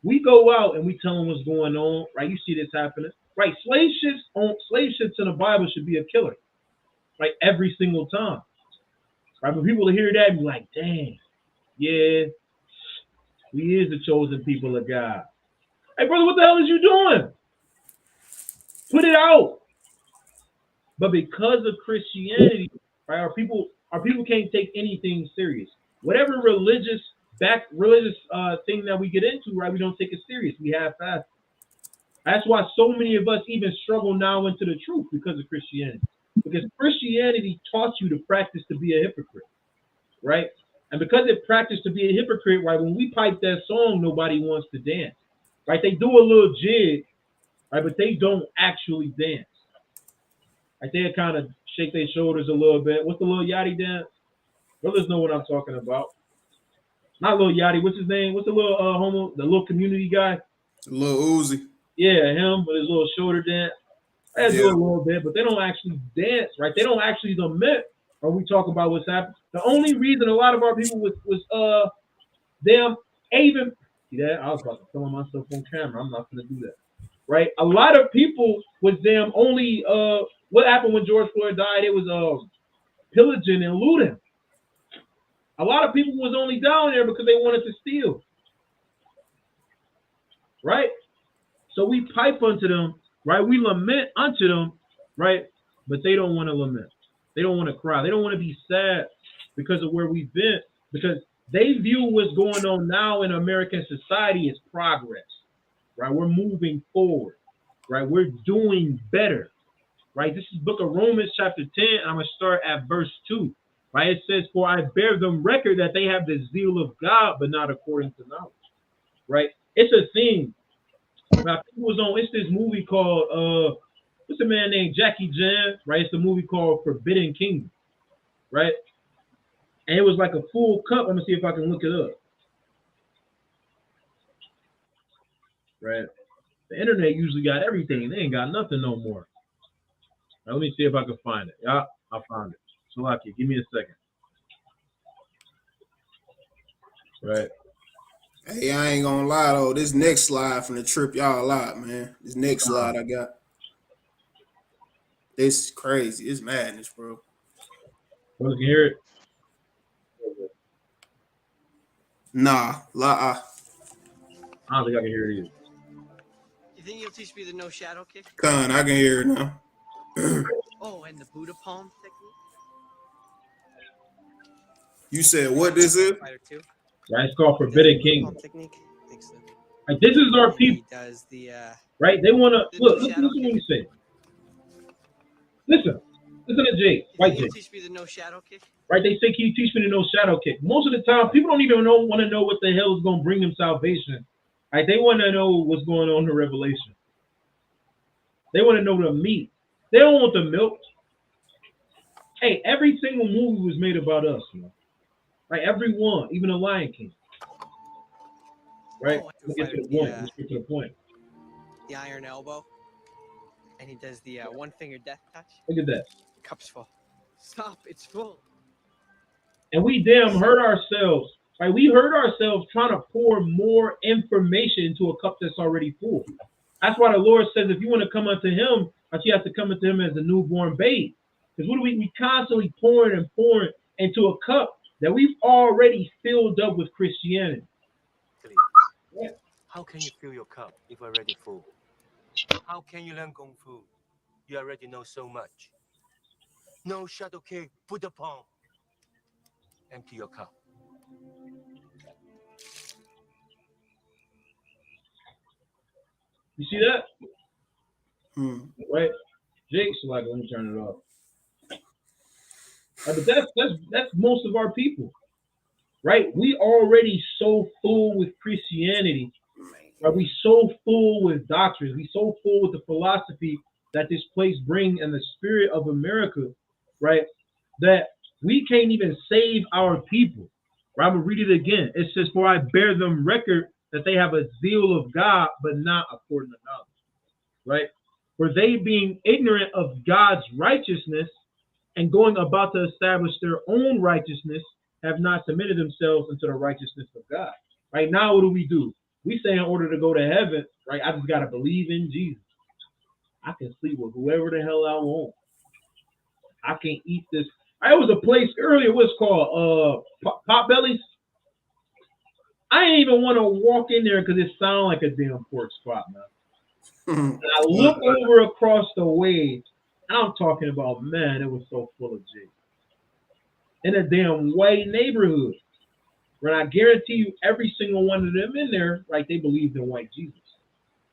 [SPEAKER 3] We go out and we tell them what's going on. Right? You see this happening. Right? Slave ships in the Bible should be a killer. Right? Every single time. Right? But people hear that and be like, dang, yeah, we is the chosen people of God. Hey, brother, what the hell is you doing? Put it out. But because of Christianity, right, our people can't take anything serious. Whatever religious thing that we get into, right, we don't take it serious. We have fast. That's why so many of us even struggle now into the truth because of Christianity. Because Christianity taught you to practice to be a hypocrite, right? And because it practiced to be a hypocrite, right, when we pipe that song, nobody wants to dance, right? They do a little jig, right, but they don't actually dance. Like they kind of shake their shoulders a little bit. What's the Lil Yachty dance? Brothers know what I'm talking about. Not Lil Yachty. What's his name? What's the little the little community guy?
[SPEAKER 1] Lil Uzi.
[SPEAKER 3] Yeah, him with his little shoulder dance. They do a little bit, but they don't actually dance, right? They don't actually lament or we talk about what's happening. The only reason a lot of our people was them even see that I was about to film myself on camera. I'm not gonna do that. Right? A lot of people was them only what happened when George Floyd died? It was pillaging and looting. A lot of people was only down there because they wanted to steal. Right? So we pipe unto them, right? We lament unto them, right? But they don't want to lament. They don't want to cry. They don't want to be sad because of where we've been, because they view what's going on now in American society as progress, right? We're moving forward, right? We're doing better, right? This is Book of Romans chapter 10. I'm going to start at verse 2, right? It says, "For I bear them record that they have the zeal of God, but not according to knowledge," right? It's a thing. Now, it's this movie called what's a man named Jackie Chan, right? It's a movie called Forbidden Kingdom, right? And it was like a full cup. I'm gonna see if I can look it up. Right? The internet usually got everything. They ain't got nothing no more. Now, let me see if I can find it. Yeah, I found it. Salaki, give me a second. Right.
[SPEAKER 1] Hey, I ain't gonna lie though. This next slide from the trip y'all out, man. This next slide I got. This is crazy. It's madness, bro.
[SPEAKER 3] You can hear it?
[SPEAKER 1] Nah,
[SPEAKER 3] I don't think I can hear it either.
[SPEAKER 13] You think you'll teach me the no shadow kick?
[SPEAKER 1] Con, I can hear it now.
[SPEAKER 13] Oh, and the Buddha palm technique?
[SPEAKER 1] You said what this is?
[SPEAKER 3] Right, it's called Forbidden Kingdom. Like, this is our people. Right? They want to look. Listen what you say. Listen to Jake. White Jake.
[SPEAKER 13] Teach me the no shadow kick.
[SPEAKER 3] Right? They say, "Can you teach me the no shadow kick?" Most of the time, people don't even want to know what the hell is going to bring them salvation. Right? They want to know what's going on in Revelation. They want to know the meat. They don't want the milk. Hey, every single movie was made about us, man. Right? Every one, even the Lion King. Right? Let's get to the point. Let's get to the point.
[SPEAKER 13] The iron elbow. And he does the one finger death touch.
[SPEAKER 3] Look at that.
[SPEAKER 13] The cup's full. Stop, it's full.
[SPEAKER 3] And we damn hurt ourselves. Right? We hurt ourselves trying to pour more information into a cup that's already full. That's why the Lord says if you want to come unto him, you have to come unto him as a newborn babe. Because what do we constantly pouring and pouring into a cup that we've already filled up with Christianity.
[SPEAKER 14] Yeah. How can you fill your cup if already full? How can you learn Kung Fu? You already know so much. No shadow kick, put the palm. Empty your cup.
[SPEAKER 3] You see that? Right? Jake's like, let me turn it off. But that's most of our people, right? We already so full with Christianity, right? We so full with doctrines, we so full with the philosophy that this place brings and the spirit of America, right? That we can't even save our people. Right? I'm gonna read it again. It says, "For I bear them record that they have a zeal of God, but not according to knowledge." Right? For they being ignorant of God's righteousness and going about to establish their own righteousness, have not submitted themselves unto the righteousness of God. Right now, what do? We say in order to go to heaven, right? I just gotta believe in Jesus. I can sleep with whoever the hell I want. I can eat this. There was a place earlier, what's called Potbellies. I ain't even want to walk in there because it sounds like a damn pork spot, man. And I look over across the way. I'm talking about, man, it was so full of J. In a damn white neighborhood. Where I guarantee you every single one of them in there, right, they believed in white Jesus.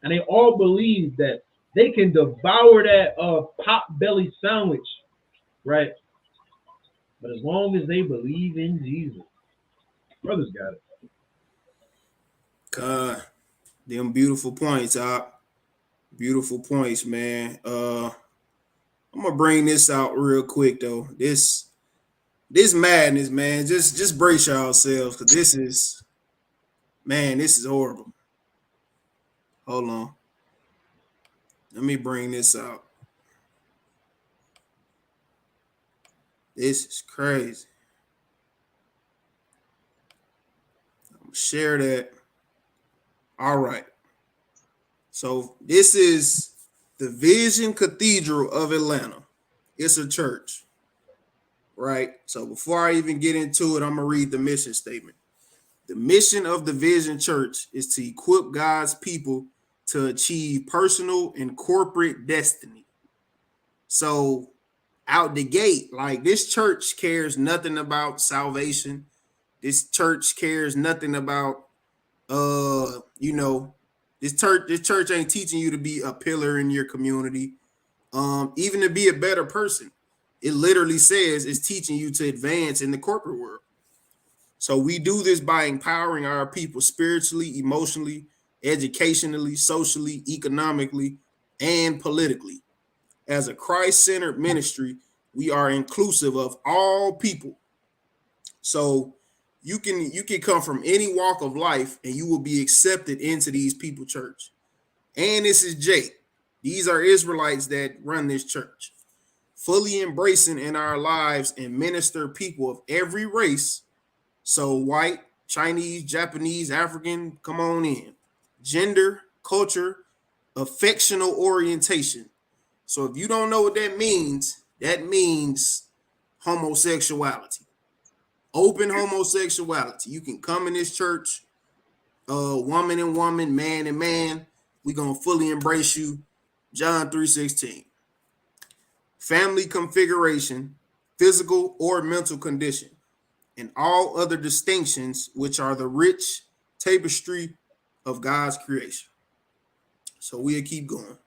[SPEAKER 3] And they all believe that they can devour that Potbelly sandwich, right? But as long as they believe in Jesus, brothers got it.
[SPEAKER 1] God, them beautiful points, beautiful points, man. I'm gonna bring this out real quick though. This madness, man. Just brace yourselves, because this is horrible. Hold on. Let me bring this out. This is crazy. I'm gonna share that. All right. So this is the Vision Cathedral of Atlanta. It's a church, right? So before I even get into it, I'm gonna read the mission statement. The mission of the Vision Church is to equip God's people to achieve personal and corporate destiny. So out the gate, like, this church cares nothing about salvation. This church cares nothing about, this church ain't teaching you to be a pillar in your community, even to be a better person. It literally says it's teaching you to advance in the corporate world. So we do this by empowering our people spiritually, emotionally, educationally, socially, economically, and politically. As a Christ-centered ministry, we are inclusive of all people. So you can come from any walk of life and you will be accepted into these people church. And this is Jake. These are Israelites that run this church, fully embracing in our lives and minister people of every race. So white, Chinese, Japanese, African, come on in. Gender, culture, affectional orientation. So if you don't know what that means homosexuality. Open homosexuality. You can come in this church, woman and woman, man and man. We're going to fully embrace you. John 3:16. Family configuration, physical or mental condition, and all other distinctions, which are the rich tapestry of God's creation. So we'll keep going.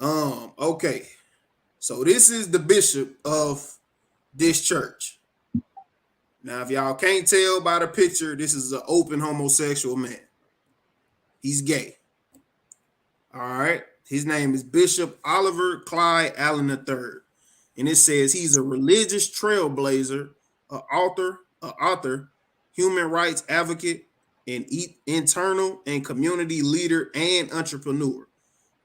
[SPEAKER 1] Okay. So this is the bishop of this church. Now, if y'all can't tell by the picture, this is an open homosexual man. He's gay. All right. His name is Bishop Oliver Clyde Allen III. And it says he's a religious trailblazer, an author, human rights advocate, an internal and community leader and entrepreneur.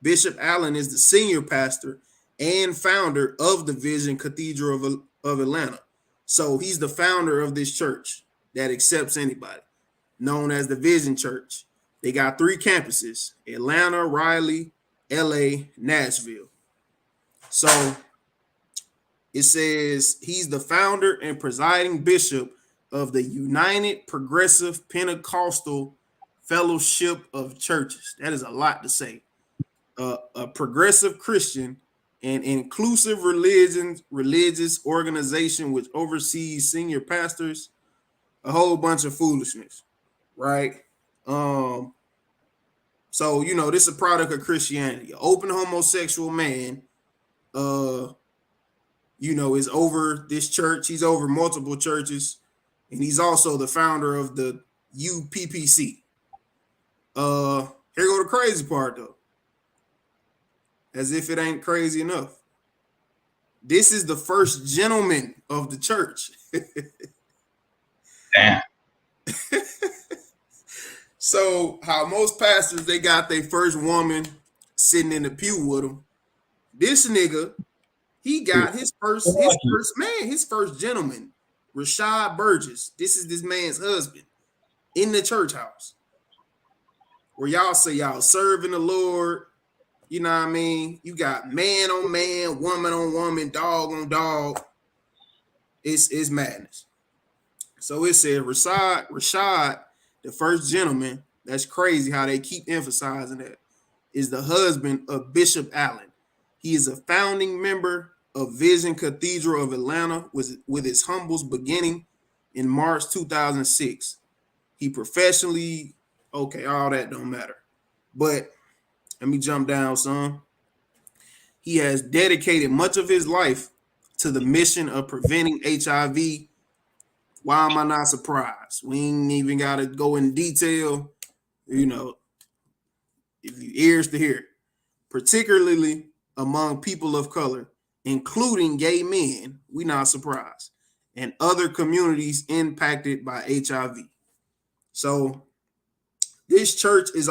[SPEAKER 1] Bishop Allen is the senior pastor and founder of the Vision Cathedral of Atlanta. So he's the founder of this church that accepts anybody, known as the Vision Church. They got 3 campuses: Atlanta, Raleigh, LA, Nashville. So it says he's the founder and presiding bishop of the United Progressive Pentecostal Fellowship of Churches. That is a lot to say. A progressive Christian and inclusive religious organization which oversees senior pastors, a whole bunch of foolishness, right? So, you know, this is a product of Christianity. An open homosexual man, you know, is over this church. He's over multiple churches, and he's also the founder of the UPPC. Here go the crazy part, though. As if it ain't crazy enough. This is the first gentleman of the church.
[SPEAKER 2] Damn.
[SPEAKER 1] So how most pastors, they got their first woman sitting in the pew with them. This nigga, he got his first gentleman, Rashad Burgess. This is this man's husband in the church house. Where y'all say y'all serving the Lord. You know what I mean? You got man on man, woman on woman, dog on dog. It's madness. So it said Rashad, the first gentleman, that's crazy how they keep emphasizing that, is the husband of Bishop Allen. He is a founding member of Vision Cathedral of Atlanta with his humbles beginning in March 2006. He professionally, okay, all that don't matter. But let me jump down, son. He has dedicated much of his life to the mission of preventing HIV. Why am I not surprised? We ain't even got to go in detail, you know, if you ears to hear it, particularly among people of color, including gay men, we not surprised, and other communities impacted by HIV. So this church is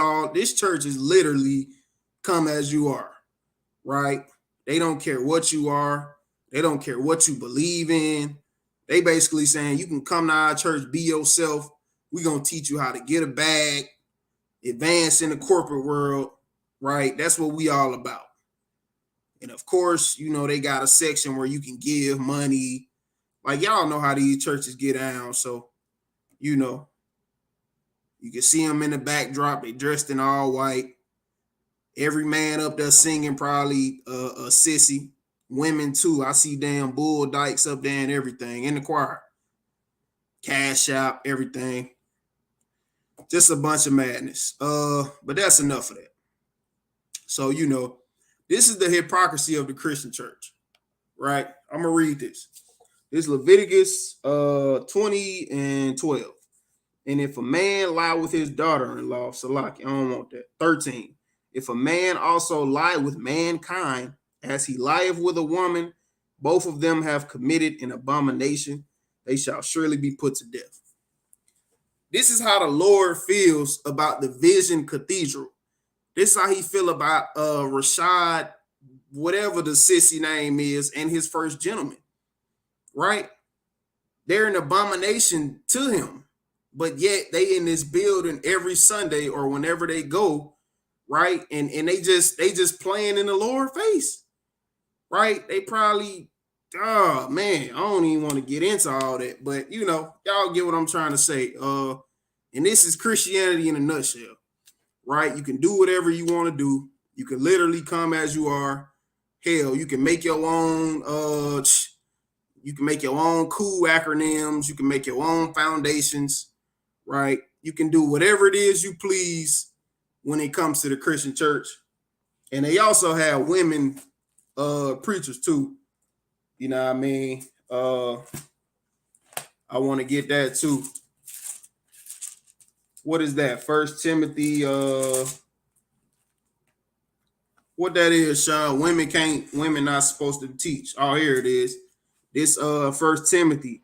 [SPEAKER 1] literally come as you are, right? They don't care what you are. They don't care what you believe in. They basically saying you can come to our church, be yourself. We're going to teach you how to get a bag, advance in the corporate world, right? That's what we all about. And of course, you know, they got a section where you can give money. Like y'all know how these churches get down. So, you know, you can see them in the backdrop. They dressed in all white. Every man up there singing probably a sissy. Women too. I see damn Bull Dykes up there and everything in the choir. Cash App, everything. Just a bunch of madness. But that's enough of that. So, you know, this is the hypocrisy of the Christian church, right? I'm going to read this. This is Leviticus 20 and 12. And if a man lie with his daughter-in-law, Salaki, I don't want that. 13. If a man also lie with mankind, as he lieth with a woman, both of them have committed an abomination. They shall surely be put to death. This is how the Lord feels about the Vision Cathedral. This is how he feel about Rashad, whatever the sissy name is, and his first gentleman, right? They're an abomination to him, but yet they in this building every Sunday or whenever they go, right? And they just playing in the Lord's face. Right? They probably, oh man, I don't even want to get into all that, but you know, y'all get what I'm trying to say. And this is Christianity in a nutshell, right? You can do whatever you want to do. You can literally come as you are. Hell, you can make your own, cool acronyms. You can make your own foundations, right? You can do whatever it is you please when it comes to the Christian church. And they also have women preachers too, you know what I mean? I want to get that too. What is that? 1 Timothy, what that is, Sean? Women not supposed to teach. Oh, here it is. This 1 Timothy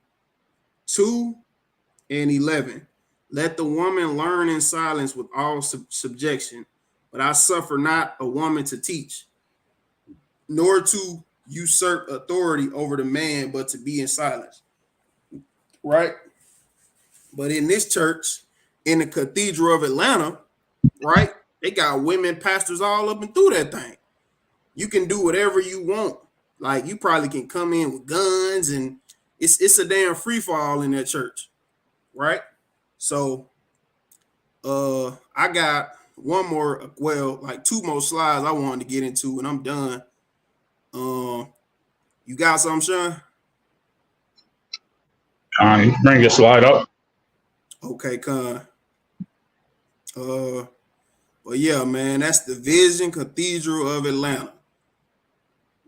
[SPEAKER 1] 2 and 11. Let the woman learn in silence with all subjection, but I suffer not a woman to teach, nor to usurp authority over the man, but to be in silence. Right? But in this church, in the Cathedral of Atlanta, right, they got women pastors all up and through that thing. You can do whatever you want. Like, you probably can come in with guns, and it's a damn free fall in that church. Right? So, I got one more, well, like two more slides I wanted to get into, and I'm done. You got something, Sean?
[SPEAKER 2] Bring your slide up.
[SPEAKER 1] Okay, Con. But But yeah, man, that's the Vision Cathedral of Atlanta.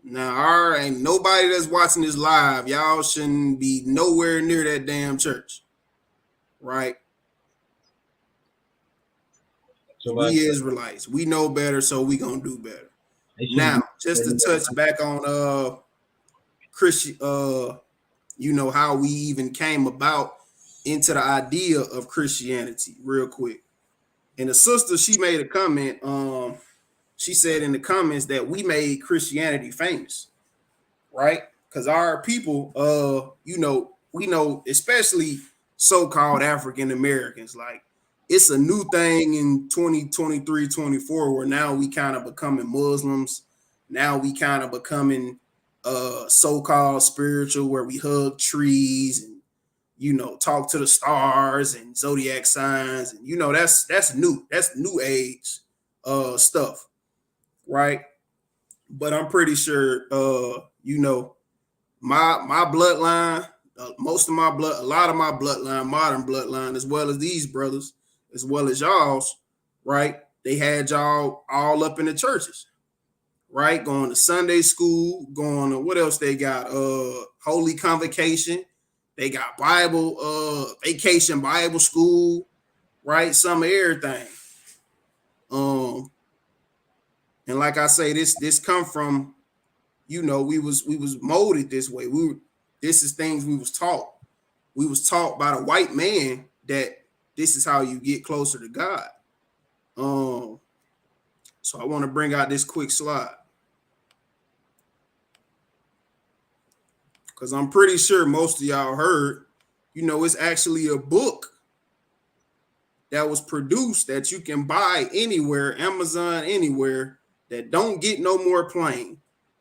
[SPEAKER 1] Now, ain't nobody that's watching this live, y'all shouldn't be nowhere near that damn church, right? We Israelites, we know better, so we gonna do better. Now, just to touch back on Christian, you know, how we even came about into the idea of Christianity, real quick. And the sister, she made a comment. She said in the comments that we made Christianity famous, right? Because our people, you know, we know, especially so-called African Americans, like it's a new thing in 2023, 24, where now we kind of becoming Muslims. Now we kind of becoming so-called spiritual, where we hug trees and, you know, talk to the stars and zodiac signs. And, you know, that's new. That's new age stuff, right? But I'm pretty sure, you know, my bloodline, most of my blood, a lot of my bloodline, modern bloodline, as well as these brothers, as well as y'all's, right? They had y'all all up in the churches, right? Going to Sunday school, going to what else they got? Holy Convocation. They got Bible, Vacation Bible School, right? Some of everything. And like I say, this come from, you know, we was molded this way. This is things we was taught. We was taught by the white man that this is how you get closer to God. So I want to bring out this quick slide, because I'm pretty sure most of y'all heard, you know, it's actually a book that was produced that you can buy anywhere, Amazon, anywhere, that don't get no more plain.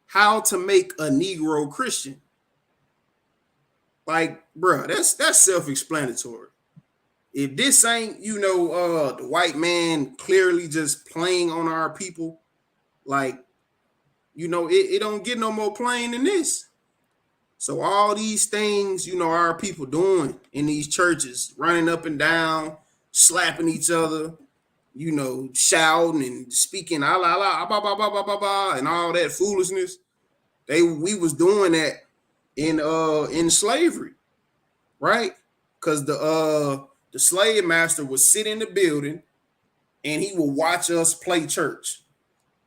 [SPEAKER 1] How to Make a Negro Christian. Like, bro, that's self-explanatory. If this ain't, you know, the white man clearly just playing on our people, like, you know, it don't get no more plain than this. So all these things, you know, our people doing in these churches, running up and down, slapping each other, you know, shouting and speaking, ah, la, la, bah, bah, bah, bah, bah, bah, and all that foolishness. We was doing that in slavery, right? Because the slave master would sit in the building and he would watch us play church.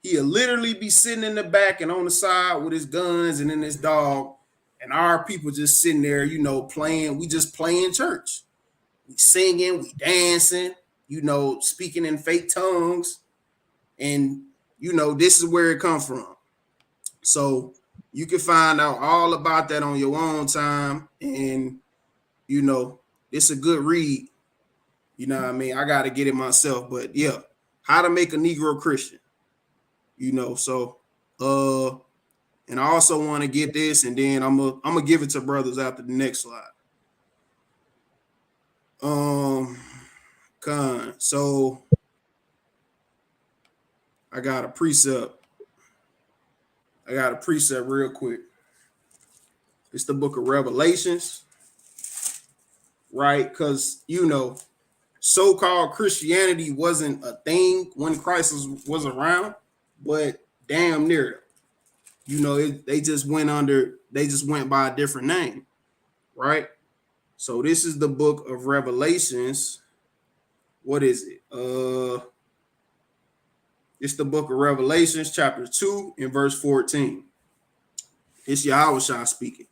[SPEAKER 1] He'll literally be sitting in the back and on the side with his guns and then his dog, and our people just sitting there, you know, playing. We just playing church. We singing, we dancing, you know, speaking in fake tongues. And, you know, this is where it comes from. So you can find out all about that on your own time. And, you know, it's a good read. You know what I mean? I got to get it myself. But, yeah, How to Make a Negro Christian. You know, so, and I also want to get this, and then I'm gonna give it to brothers after the next slide. So I got a precept real quick. It's the book of Revelations, right? Because, you know, so-called Christianity wasn't a thing when Christ was around, but damn near. You know, they just went by a different name, right? So this is the book of Revelations. What is it? It's the book of Revelations, chapter 2, and verse 14. It's Yahushua speaking.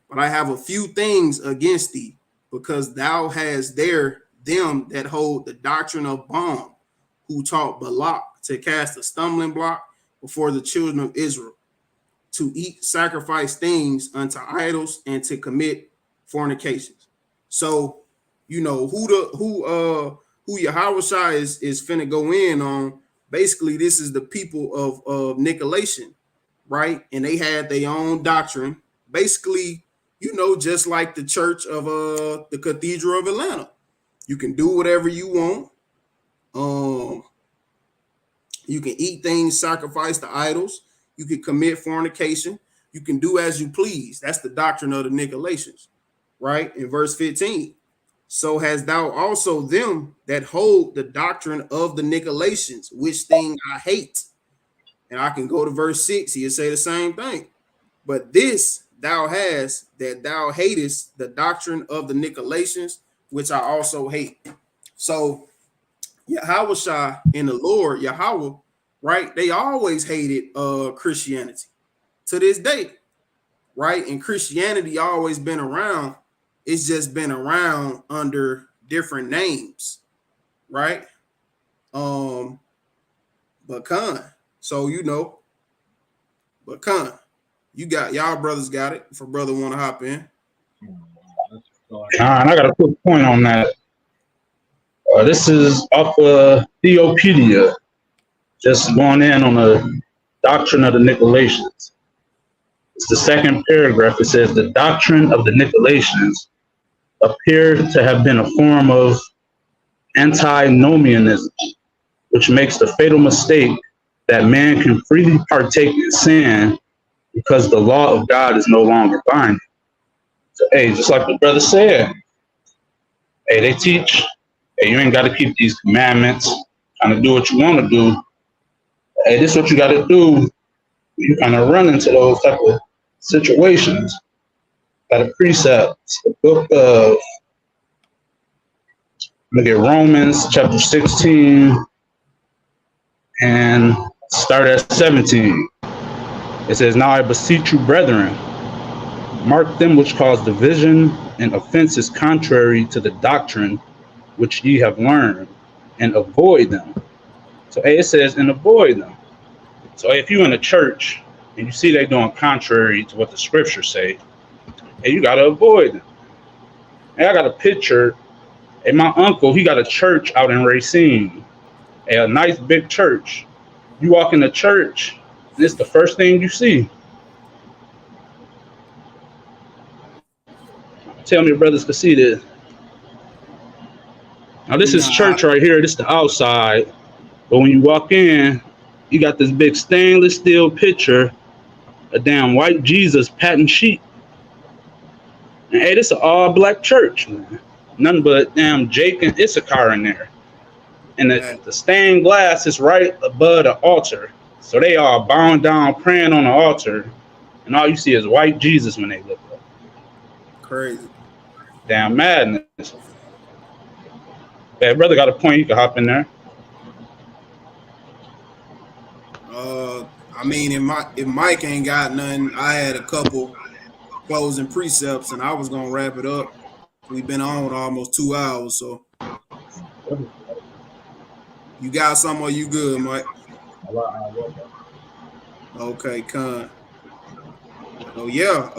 [SPEAKER 1] But I have a few things against thee, because thou hast there them that hold the doctrine of Balaam, who taught Balak to cast a stumbling block before the children of Israel, to eat sacrificed things unto idols, and to commit fornications. So, you know, who Yahushua is finna go in on. Basically, this is the people of Nicolaitan, right? And they had their own doctrine. Basically, you know, just like the church of the Cathedral of Atlanta. You can do whatever you want. You can eat things sacrificed to idols. You can commit fornication. You can do as you please. That's the doctrine of the Nicolaitans, right? In verse 15. So hast thou also them that hold the doctrine of the Nicolaitans, which thing I hate. And I can go to verse 6, he'll say the same thing. But this thou hast, that thou hatest the doctrine of the Nicolaitans, which I also hate. So Yahweh and the Lord, Yahweh, right? They always hated Christianity to this day, right? And Christianity always been around. It's just been around under different names, right? But so but you got y'all brothers got it. If a brother want to hop in,
[SPEAKER 2] and I got a quick point on that. This is off Theopedia, just going in on the doctrine of the Nicolaitans. It's the second paragraph. It says the doctrine of the Nicolaitans appeared to have been a form of antinomianism, which makes the fatal mistake that man can freely partake in sin because the law of God is no longer binding. So, hey, just like the brother said, hey, they teach, hey, you ain't got to keep these commandments, kind of do what you want to do. Hey, this is what you got to do. You kind of run into those type of situations. Got a precept, the book of, look at Romans chapter 16 and start at 17. It says, now I beseech you, brethren, mark them which cause division and offenses contrary to the doctrine which ye have learned, and avoid them. So it says, and avoid them. So if you're in a church and you see they doing contrary to what the scriptures say, hey, you got to avoid them. Hey, I got a picture. Hey, my uncle, he got a church out in Racine, a nice big church. You walk in the church, and it's the first thing you see. Tell me, brothers, can see this. Now, this is church right here. This is the outside. But when you walk in, you got this big stainless steel picture, a damn white Jesus patting sheep. And hey, this is an all-black church, man. Nothing but damn Jake and Issachar in there. And the stained glass is right above the altar. So they are bowing down, praying on the altar. And all you see is white Jesus when they look up.
[SPEAKER 1] Crazy.
[SPEAKER 2] Damn madness. Hey, brother got a point. You can hop in there.
[SPEAKER 1] I mean, if Mike ain't got nothing, I had a couple closing precepts, and I was gonna wrap it up. We've been on almost 2 hours, so you got some, or you good, Mike? Okay, con. Oh yeah,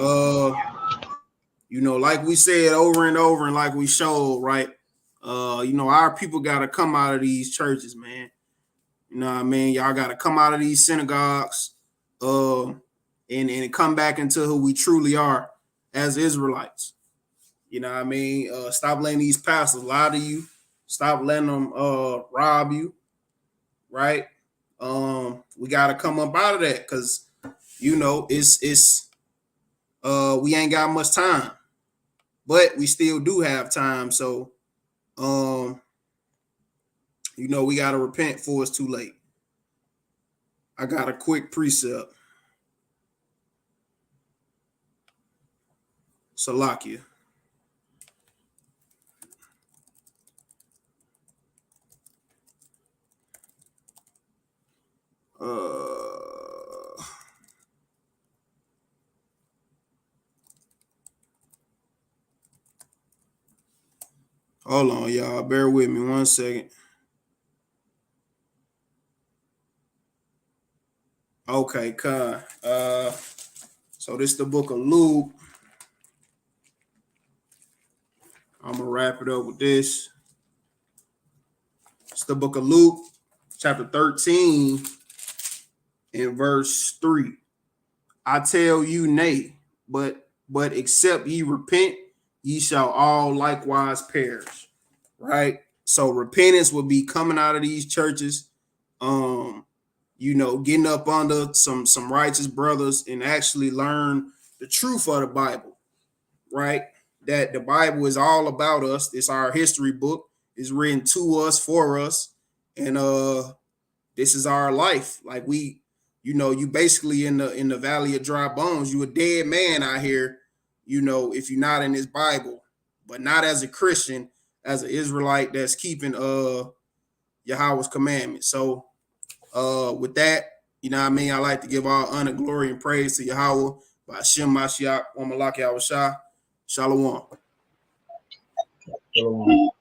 [SPEAKER 1] like we said over and over, and like we showed, right? Our people gotta come out of these churches, man. You know what I mean? Y'all gotta come out of these synagogues, and come back into who we truly are as Israelites. You know what I mean? Stop letting these pastors lie to you. Stop letting them rob you, right? We gotta come up out of that, because it's we ain't got much time, but we still do have time. So we gotta repent before it's too late. I got a quick precept. Salakia. Hold on, y'all. Bear with me 1 second. Okay, Con. So this is the book of Luke. I'm gonna wrap it up with this. It's the book of Luke, chapter 13, and verse 3. I tell you, nay, but except ye repent, ye shall all likewise perish. Right? So repentance will be coming out of these churches, getting up under some righteous brothers and actually learn the truth of the Bible, right? that the Bible is all about us. It's our history book. It's written to us, for us. And this is our life. Like you basically in the valley of dry bones. You a dead man out here, if you're not in this Bible, but not as a Christian, as an Israelite that's keeping Yahweh's commandments. So with that, I like to give all honor, glory, and praise to Yahweh by Hashem Mashiach, Wamalak Yahushua. Shalom.
[SPEAKER 3] Shalom.